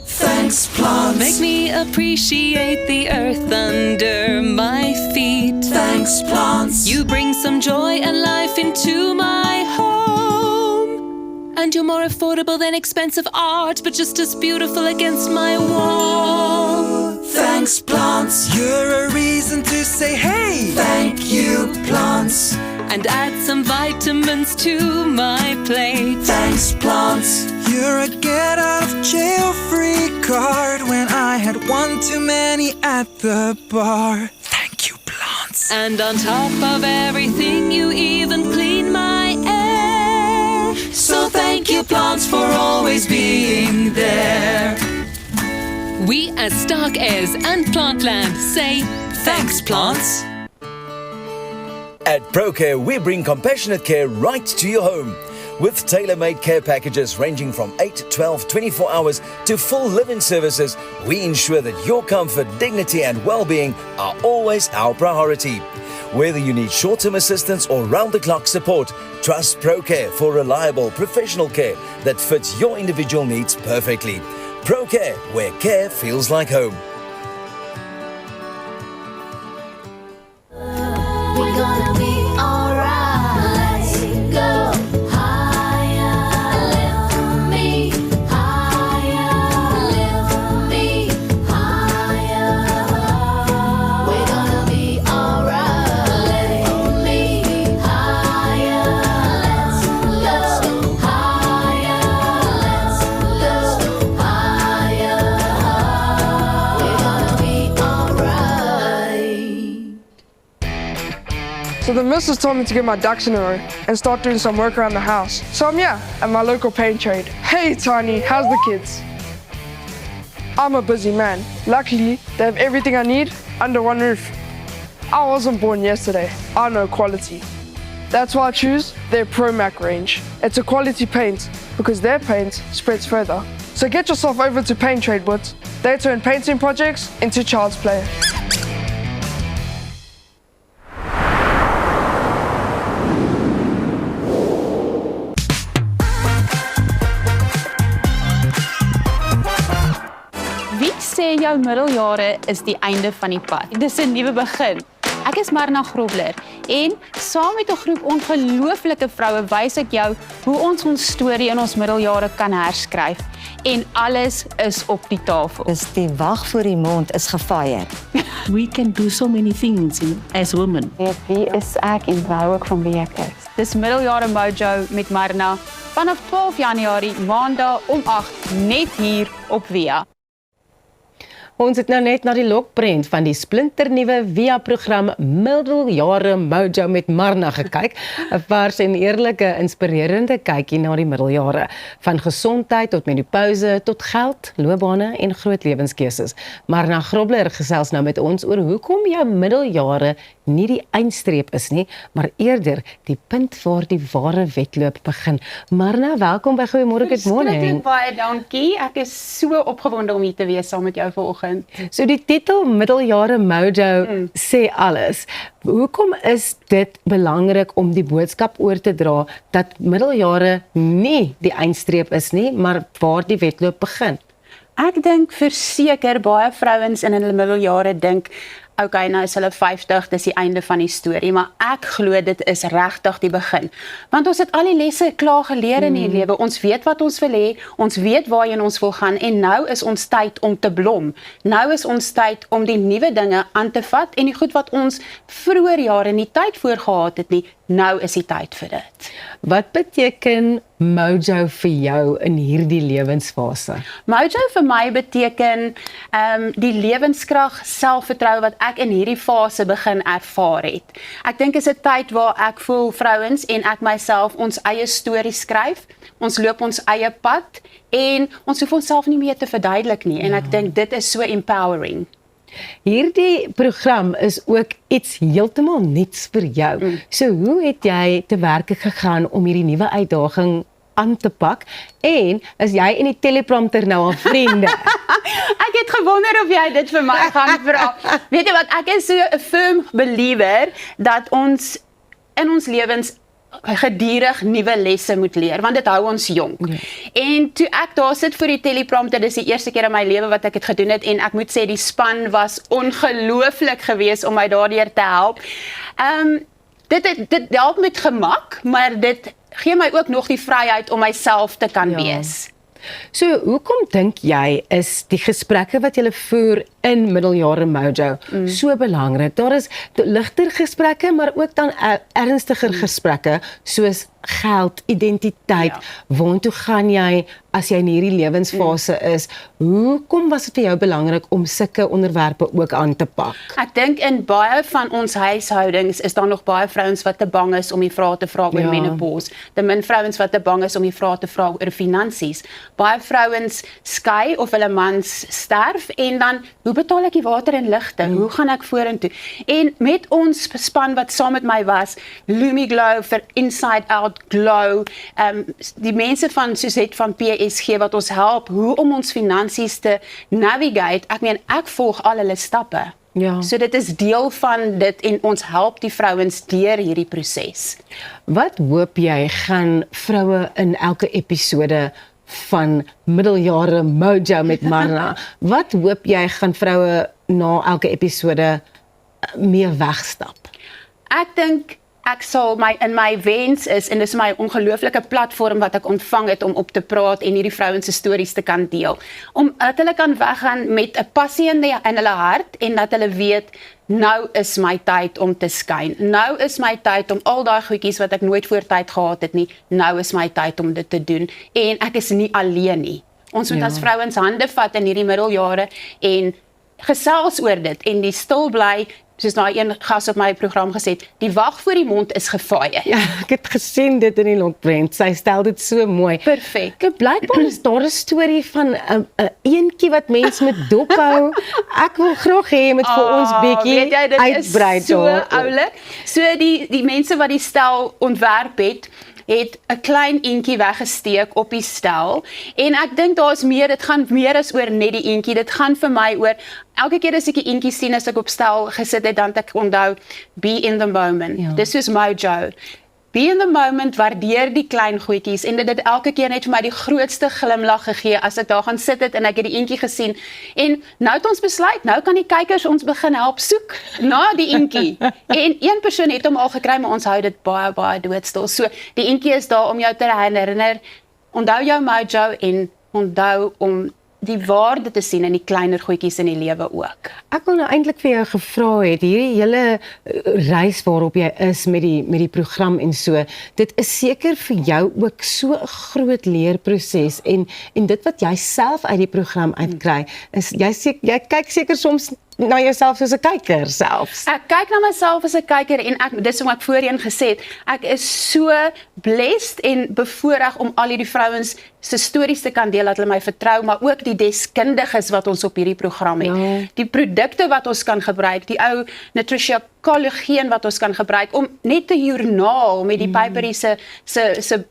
Thanks, plants. Make me appreciate the earth under my feet. Thanks, plants. You bring some joy and life into my home. And you're more affordable than expensive art, but just as beautiful against my wall. Thanks, plants. You're a reason to say, hey, thank you, plants. And add some vitamins to my plate. Thanks, plants. You're a get out of jail free card when I had one too many at the bar. Thank you, plants. And on top of everything, you even clean my air. So thank you, plants, for always being there. We as Stark Airs and Plantland say, thanks, plants. At ProCare, we bring compassionate care right to your home. With tailor-made care packages ranging from 8, 12, 24 hours to full live-in services, we ensure that your comfort, dignity and well-being are always our priority. Whether you need short-term assistance or round-the-clock support, trust ProCare for reliable, professional care that fits your individual needs perfectly. ProCare, where care feels like home. We're gonna be alright. Go higher, lift me higher, lift me higher. We're gonna be alright. Lift me higher. Let's go higher. Let's go higher. We're gonna be alright. So the missus told me to get my ducks in a row and start doing some work around the house. So I'm here at my local paint trade. Hey Tiny, how's the kids? I'm a busy man. Luckily, they have everything I need under one roof. I wasn't born yesterday. I know quality. That's why I choose their ProMac range. It's a quality paint because their paint spreads further. So get yourself over to Paint Trade Boots. They turn painting projects into child's play. Wie sê jou middeljare is die einde van die pad? Dis 'n nuwe begin. Ek is Marna Grobler en saam met 'n groep ongelooflike vroue wys ek jou hoe ons storie in ons middeljare kan herskryf. En alles is op die tafel. Dus die wag voor die mond is gefire. We can do so many things as women. Wie is ek en wou ek van wie ek is? Dis Middeljare Mojo met Marna vanaf 12 Januarie maandag om 8 net hier op Via. Ons het nou net na die lokprent van die splinternuwe Via-program Middeljare Mojo met Marna gekyk. 'n Vars en eerlike, inspirerende kykie na die middeljare. Van gesondheid tot menopouse, tot geld, loopbane en groot lewenskeuses. Marna Grobler gesels nou met ons oor hoekom jou middeljare nie die eindstreep is nie, maar eerder die punt waar die ware wedloop begin. Marna, welkom by Goeiemôre Good Morning. Baie dankie. Ek is so opgewonde om hier te wees saam met jou vanoggend. So die titel Middeljare Mojo sê alles. Hoekom is dit belangrik om die boodskap oor te dra dat middeljare nie die eindstreep is nie, maar waar die wedloop begin? Ek dink verseker baie vrouens in hulle middeljare dink okay, nou is hulle 50, dis die einde van die storie, maar ek glo dit is regtig die begin. Want ons het al die lesse klaar geleer in die lewe, ons weet wat ons wil hê, ons weet waarheen ons wil gaan en nou is ons tyd om te blom. Nou is ons tyd om die nuwe dinge aan te vat en die goed wat ons vroeër jare nie tyd voor gehad het nie, nou is die tyd vir dit. Wat beteken Mojo vir jou in hierdie lewensfase? Mojo vir my beteken die lewenskrag, selfvertroue wat ek in hierdie fase begin ervaar het. Ek dink is 'n tyd waar ek voel vrouens en ek myself ons eie storie skryf, ons loop ons eie pad en ons hoef onsself nie meer te verduidelik nie en ek dink dit is so empowering. Hierdie program is ook iets heeltemal nuuts vir jou. So hoe het jy te werk gegaan om hierdie nuwe uitdaging aan te pak en is jy en die teleprompter nou al vriende? Ek het gewonder of jy dit vir my gaan vra. Weet jy wat, ek is so 'n firm believer dat ons in ons lewens gedurig nuwe lesse moet leer, want dit hou ons jonk. En toe ek daar sit vir die teleprompter, dis die eerste keer in my lewe wat ek het gedoen het, en ek moet sê die span was ongelooflik geweest om my daardeur te help. Dit help met gemak, maar dit gee my ook nog die vryheid om myself te kan wees. So, hoekom dink jy is die gesprekke wat julle voer in Middeljare Mojo so belangrik? Daar is ligter gesprekke, maar ook dan ernstiger gesprekke, soos geld, identiteit, waartoe gaan jy as jy in hierdie lewensfase is? Hoekom was dit vir jou belangrik om sulke onderwerpe ook aan te pak? Ek dink in baie van ons huishoudings is daar nog baie vrouens wat te bang is om die vrae te vra oor menopause. Te min vrouens wat te bang is om die vrae te vra oor finansies. Baie vrouens skei of hulle mans sterf en dan, hoe betaal ek die water en ligte? Hoe gaan ek vorentoe? En met ons span wat saam met my was, Lumi Glow vir Inside Out Glow, die mense van Suzette van PSG wat ons help hoe om ons finansies te navigate. Ek meen, ek volg al hulle stappe. So dit is deel van dit en ons help die vrouens deur hierdie proses. Wat hoop jy gaan vroue in elke episode van Middeljare Mojo met Marna, wat hoop jy gaan vroue na elke episode mee wegstap? Ek dink ek sal in my wens is, en dis my ongelooflike platform wat ek ontvang het om op te praat en hierdie vrouens se stories te kan deel, om dat hulle kan weggaan met 'n passie in hulle hart en dat hulle weet, nou is my tyd om te skyn. Nou is my tyd om al daai goedjies wat ek nooit voor tyd gehad het nie, nou is my tyd om dit te doen en ek is nie alleen nie. Ons moet as vrouens hande vat in hierdie middeljare en gesels oor dit en die stil bly, soos daai een gas op my program gesê het, die wag voor die mond is gefaaie. Ja, ek het gesien dit in die lokprent. Sy stel dit so mooi. Perfek. Blykbaar is daar 'n storie van 'n eentjie wat mense met dop hou. Ek wil graag hê jy moet vir ons bietjie uitbrei. Dit is so oulik. So die mense wat die stel ontwerp het 'n klein eentjie weggesteek op die stel en ek dink daar's meer, dit gaan meer as oor net die eentjie, dit gaan vir my oor elke keer as ek die eentjie sien as ek op stel gesit het, dan het ek onthou, be in the moment. Dis soos Mojo. Be in the moment, waardeer die klein goedjies en dit het elke keer net vir my die grootste glimlag gegee as ek daar gaan sit het en ek het die eentjie gesien en nou het ons besluit, nou kan die kykers ons begin help soek na die eentjie en een persoon het hom al gekry, maar ons hou dit baie doodstil, so die eentjie is daar om jou te herinner, onthou jou Mojo en onthou om die waarde te sien in die kleiner goedjies in die lewe ook. Ek wil nou eintlik vir jou gevra het, hierdie hele reis waarop jy is met die program en so, dit is seker vir jou ook so 'n groot leerproses en dit wat jy self uit die program uitkry, is jy kyk seker soms na jouself soos 'n kyker selfs. Ek kyk na myself as 'n kyker en dis wat ek voorheen gesê het, ek is so blessed en bevoorreg om al hierdie vrouens se stories te kan deel, dat hulle my vertrou, maar ook die deskundiges wat ons op hierdie program het. Die produkte wat ons kan gebruik, die ou Nutricia kollageen wat ons kan gebruik om net 'n joernaal met die Piperie se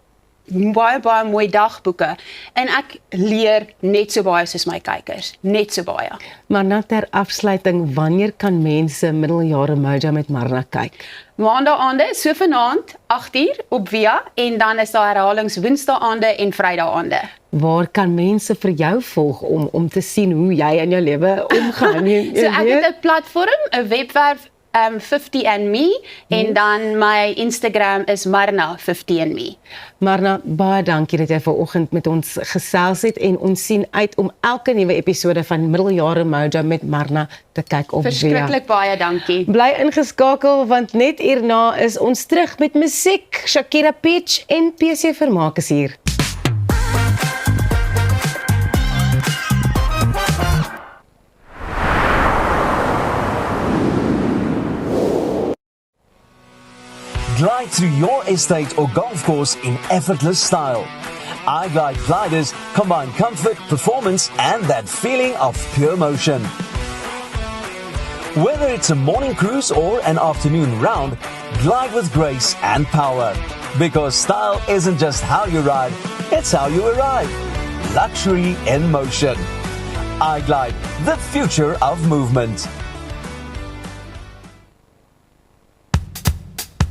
baie mooi dagboeke en ek leer net so baie soos my kykers, net so baie. Maar nou ter afsluiting, wanneer kan mense Middeljare Mojo met Marna kyk? Maandaande, so vanaand 8uur op Via en dan is daar herhalings Woensdaande en Vrydaande. Waar kan mense vir jou volg om te sien hoe jy in jou lewe omgaan? So ek het 'n platform, 'n webwerf 50andme en dan my Instagram is Marna 50andme. Marna, baie dankie dat jy vanoggend met ons gesels het en ons sien uit om elke nuwe episode van Middeljare Mojo met Marna te kyk op Via. Verskriklik baie dankie. Bly ingeskakel want net hierna is ons terug met musiek. Shakira Peach en PC Vermaak is hier. Glide through your estate or golf course in effortless style. iGlide gliders combine comfort, performance, and that feeling of pure motion. Whether it's a morning cruise or an afternoon round, glide with grace and power. Because style isn't just how you ride, It's how you arrive. Luxury in motion. iGlide, the future of movement.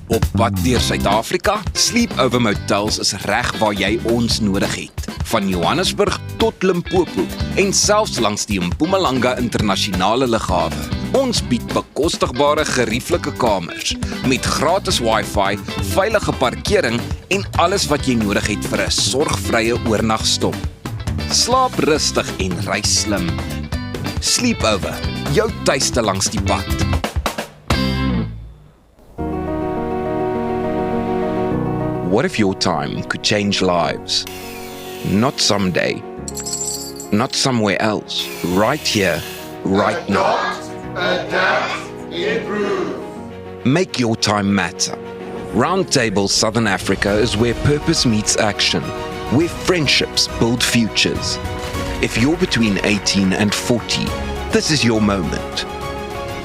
Op pad deur Suid-Afrika, Sleepover Motels is reg waar jy ons nodig het. Van Johannesburg tot Limpopo en selfs langs die Mpumalanga internasionale lughawe. Ons bied bekostigbare gerieflike kamers met gratis Wi-Fi, veilige parkering en alles wat jy nodig het vir 'n sorgvrye oornagstop. Slaap rustig en reis slim. Sleepover, jou tuiste langs die pad. What if your time could change lives? Not someday, not somewhere else, right here, right now. Adapt, improve. Make your time matter. Roundtable Southern Africa is where purpose meets action, where friendships build futures. If you're between 18 and 40, this is your moment.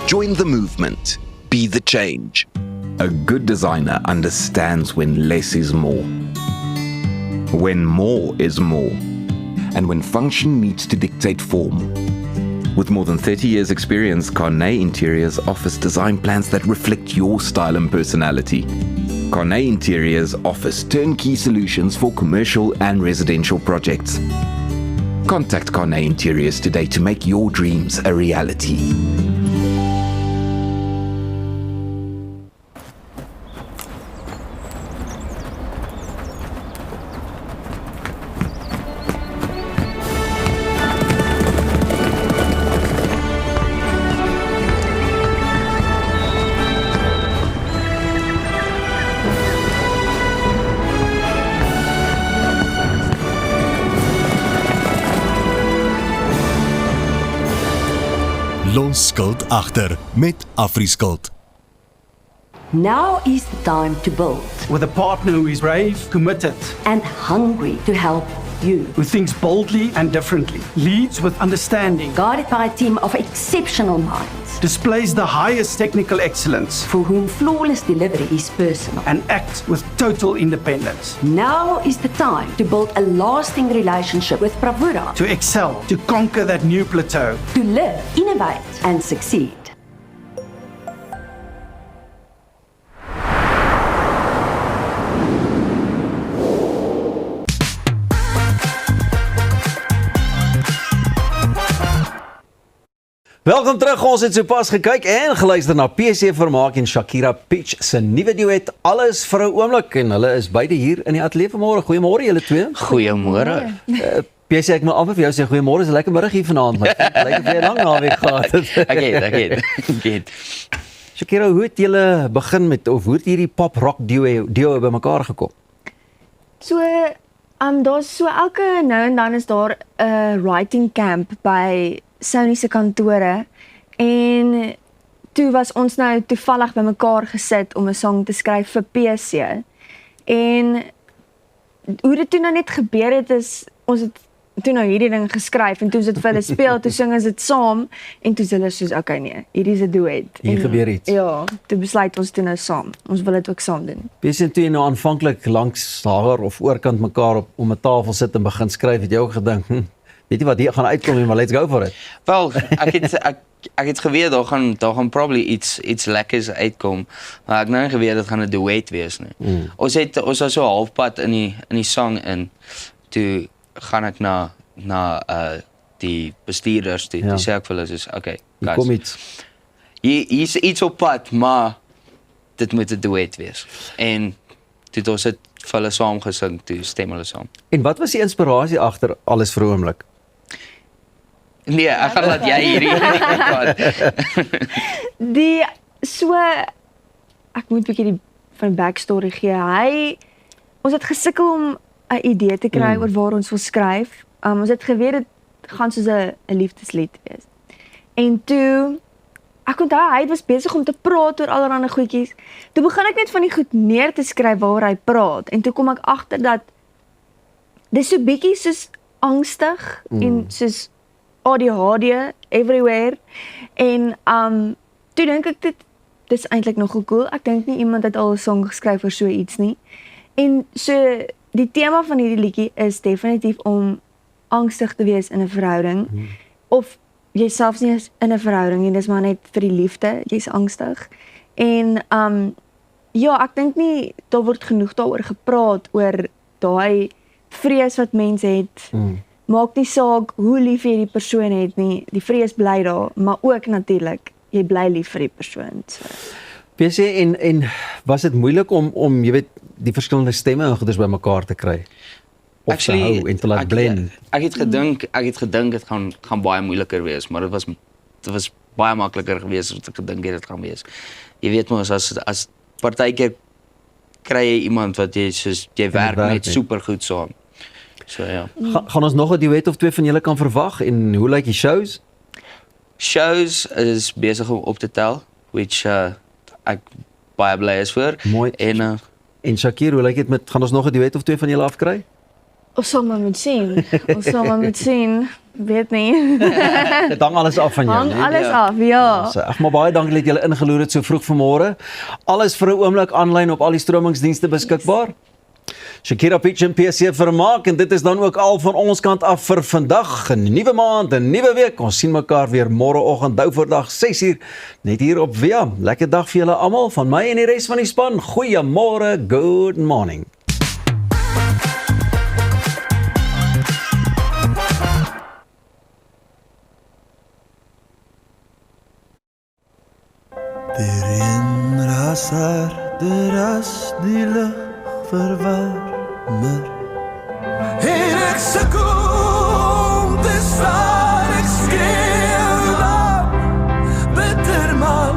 Join the movement. Be the change. A good designer understands when less is more. When more is more. And when function meets to dictate form. With more than 30 years' experience, Carnet Interiors offers design plans that reflect your style and personality. Carnet Interiors offers turnkey solutions for commercial and residential projects. Contact Carnet Interiors today to make your dreams a reality. Los skuld agter met AfriSkuld. Now is the time to build. With a partner who is brave, committed, and hungry to help you. Who thinks boldly and differently, leads with understanding, Guided by a team of exceptional minds. Displays the highest technical excellence, For whom flawless delivery is personal. And acts with total independence. Now is the time to build a lasting relationship with Bravura. To excel, to conquer that new plateau. To live, innovate, and succeed. Welkom terug, ons het sopas gekyk en geluister na PC Vermaak en Shakira Peach se nuwe duet Alles vir 'n oomblik en hulle is beide hier in die ateljee vanmôre. Goeiemôre julle twee. Goeiemôre. PC, ek moet amper vir jou sê goeiemôre, is 'n lekker middag hier vanaand, maar lyk of jy 'n lang naweek gehad het. Ek het. Shakira, hoe het julle begin met of hoe het hierdie pop rock duo bymekaar gekom? So, daar's so elke nou en dan is daar 'n writing camp by Sony se kantore en toe was ons nou toevallig bymekaar gesit om 'n song te skryf vir PC. En hoe dit toe nou net gebeur het is ons het toe nou hierdie ding geskryf en toe ons dit vir hulle speel, toe sing ons dit saam en toe is hulle soos okay nee, hierdie is 'n duet. Hier gebeur iets. Ja, toe besluit ons toe nou saam. Ons wil dit ook saam doen. PC toe jy nou aanvanklik langs haar of oorkant mekaar op 'n tafel sit en begin skryf, het jy ook gedink, weet jy wat hier gaan uitkom nie, maar let's go for it. Wel, ek het geweet daar gaan probably iets lekkers uitkom, maar ek nou nie geweet dit gaan 'n duet wees nie. Ons was so halfpad in die song in. Toe gaan ek na die bestuurders toe. Toe sê ek vir hulle soos okay, guys. Kom iets. Hier's iets op pad, maar dit moet 'n duet wees. En toe het ons dit vir hulle saam gesing, toe stem hulle saam. En wat was die inspirasie agter Alles vir 'n oomblik? Nee, ek gaan laat jy hierdie ek moet 'n bietjie van backstory gee. Ons het gesukkel om 'n idee te kry oor waar ons wil skryf. Ons het geweet dit gaan soos 'n liefdeslied wees. En toe ek onthou hy was besig om te praat oor allerlei goedjies. Toe begin ek net van die goed neer te skryf waaroor hy praat en toe kom ek agter dat dis so bietjie soos angstig en soos ADHD everywhere en toe dink ek dis eintlik nogal cool. Ek dink nie iemand het al 'n song geskryf oor so iets nie. En so die tema van hierdie liedjie is definitief om angstig te wees in 'n verhouding of jy selfs nie is in 'n verhouding nie, dis maar net vir die liefde, jy's angstig. En ja, ek dink nie daar word genoeg daaroor gepraat oor daai vrees wat mense het. Maak nie saak hoe lief jy die persoon het nie, die vrees bly daar, maar ook natuurlik jy bly lief vir die persoon. So. PC, en was dit moeilik om jy weet die verskillende stemme en goeders bymekaar te kry? Of te hou en te laat blend? Ek het gedink dit gaan baie moeiliker wees, maar dit was baie makliker geweest as wat ek gedink het dit gaan wees. Jy weet mos as partykeer kry jy iemand wat jy werk met supergoed saam. So ja. Gaan ons nog 'n duet of twee van julle kan verwag en hoe lyk die shows? Shows is besig om op te tel, which ek baie bly is vir. Mooi. En Shakir, hoe lyk dit met gaan ons nog 'n duet of twee van julle afkry? Ons sal maar moet sien. Weet nie. Dit hang alles af van jou, Hang alles af, ja. Ag, maar baie dankie dat julle ingeloer het so vroeg vanmôre. Alles vir 'n oomblik aanlyn op al die stromingsdienste beskikbaar. Shakira Pitch en PC vermaak en dit is dan ook al van ons kant af vir vandag. 'n Nuwe maand, 'n nuwe week. Ons sien mekaar weer môreoggend Douverdag 6uur net hier op Via. Lekker dag vir julle almal van my en die res van die span. Goeiemôre, good morning. Erin raser, as die lug verwarmer. En ek sukkel om te staan, ek skreeu dan, bitter man.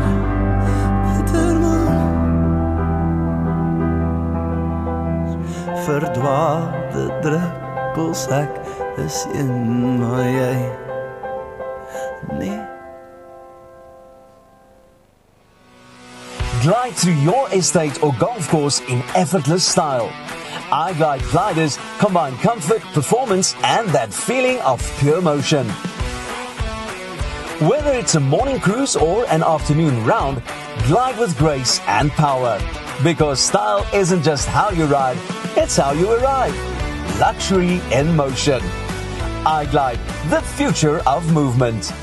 Verdwaalde druppels, ek is een, maar jy nee. Glide through your estate or golf course in effortless style. iGlide gliders combine comfort, performance, and that feeling of pure motion. Whether it's a morning cruise or an afternoon round, glide with grace and power. Because style isn't just how you ride, it's how you arrive. Luxury in motion. iGlide, the future of movement.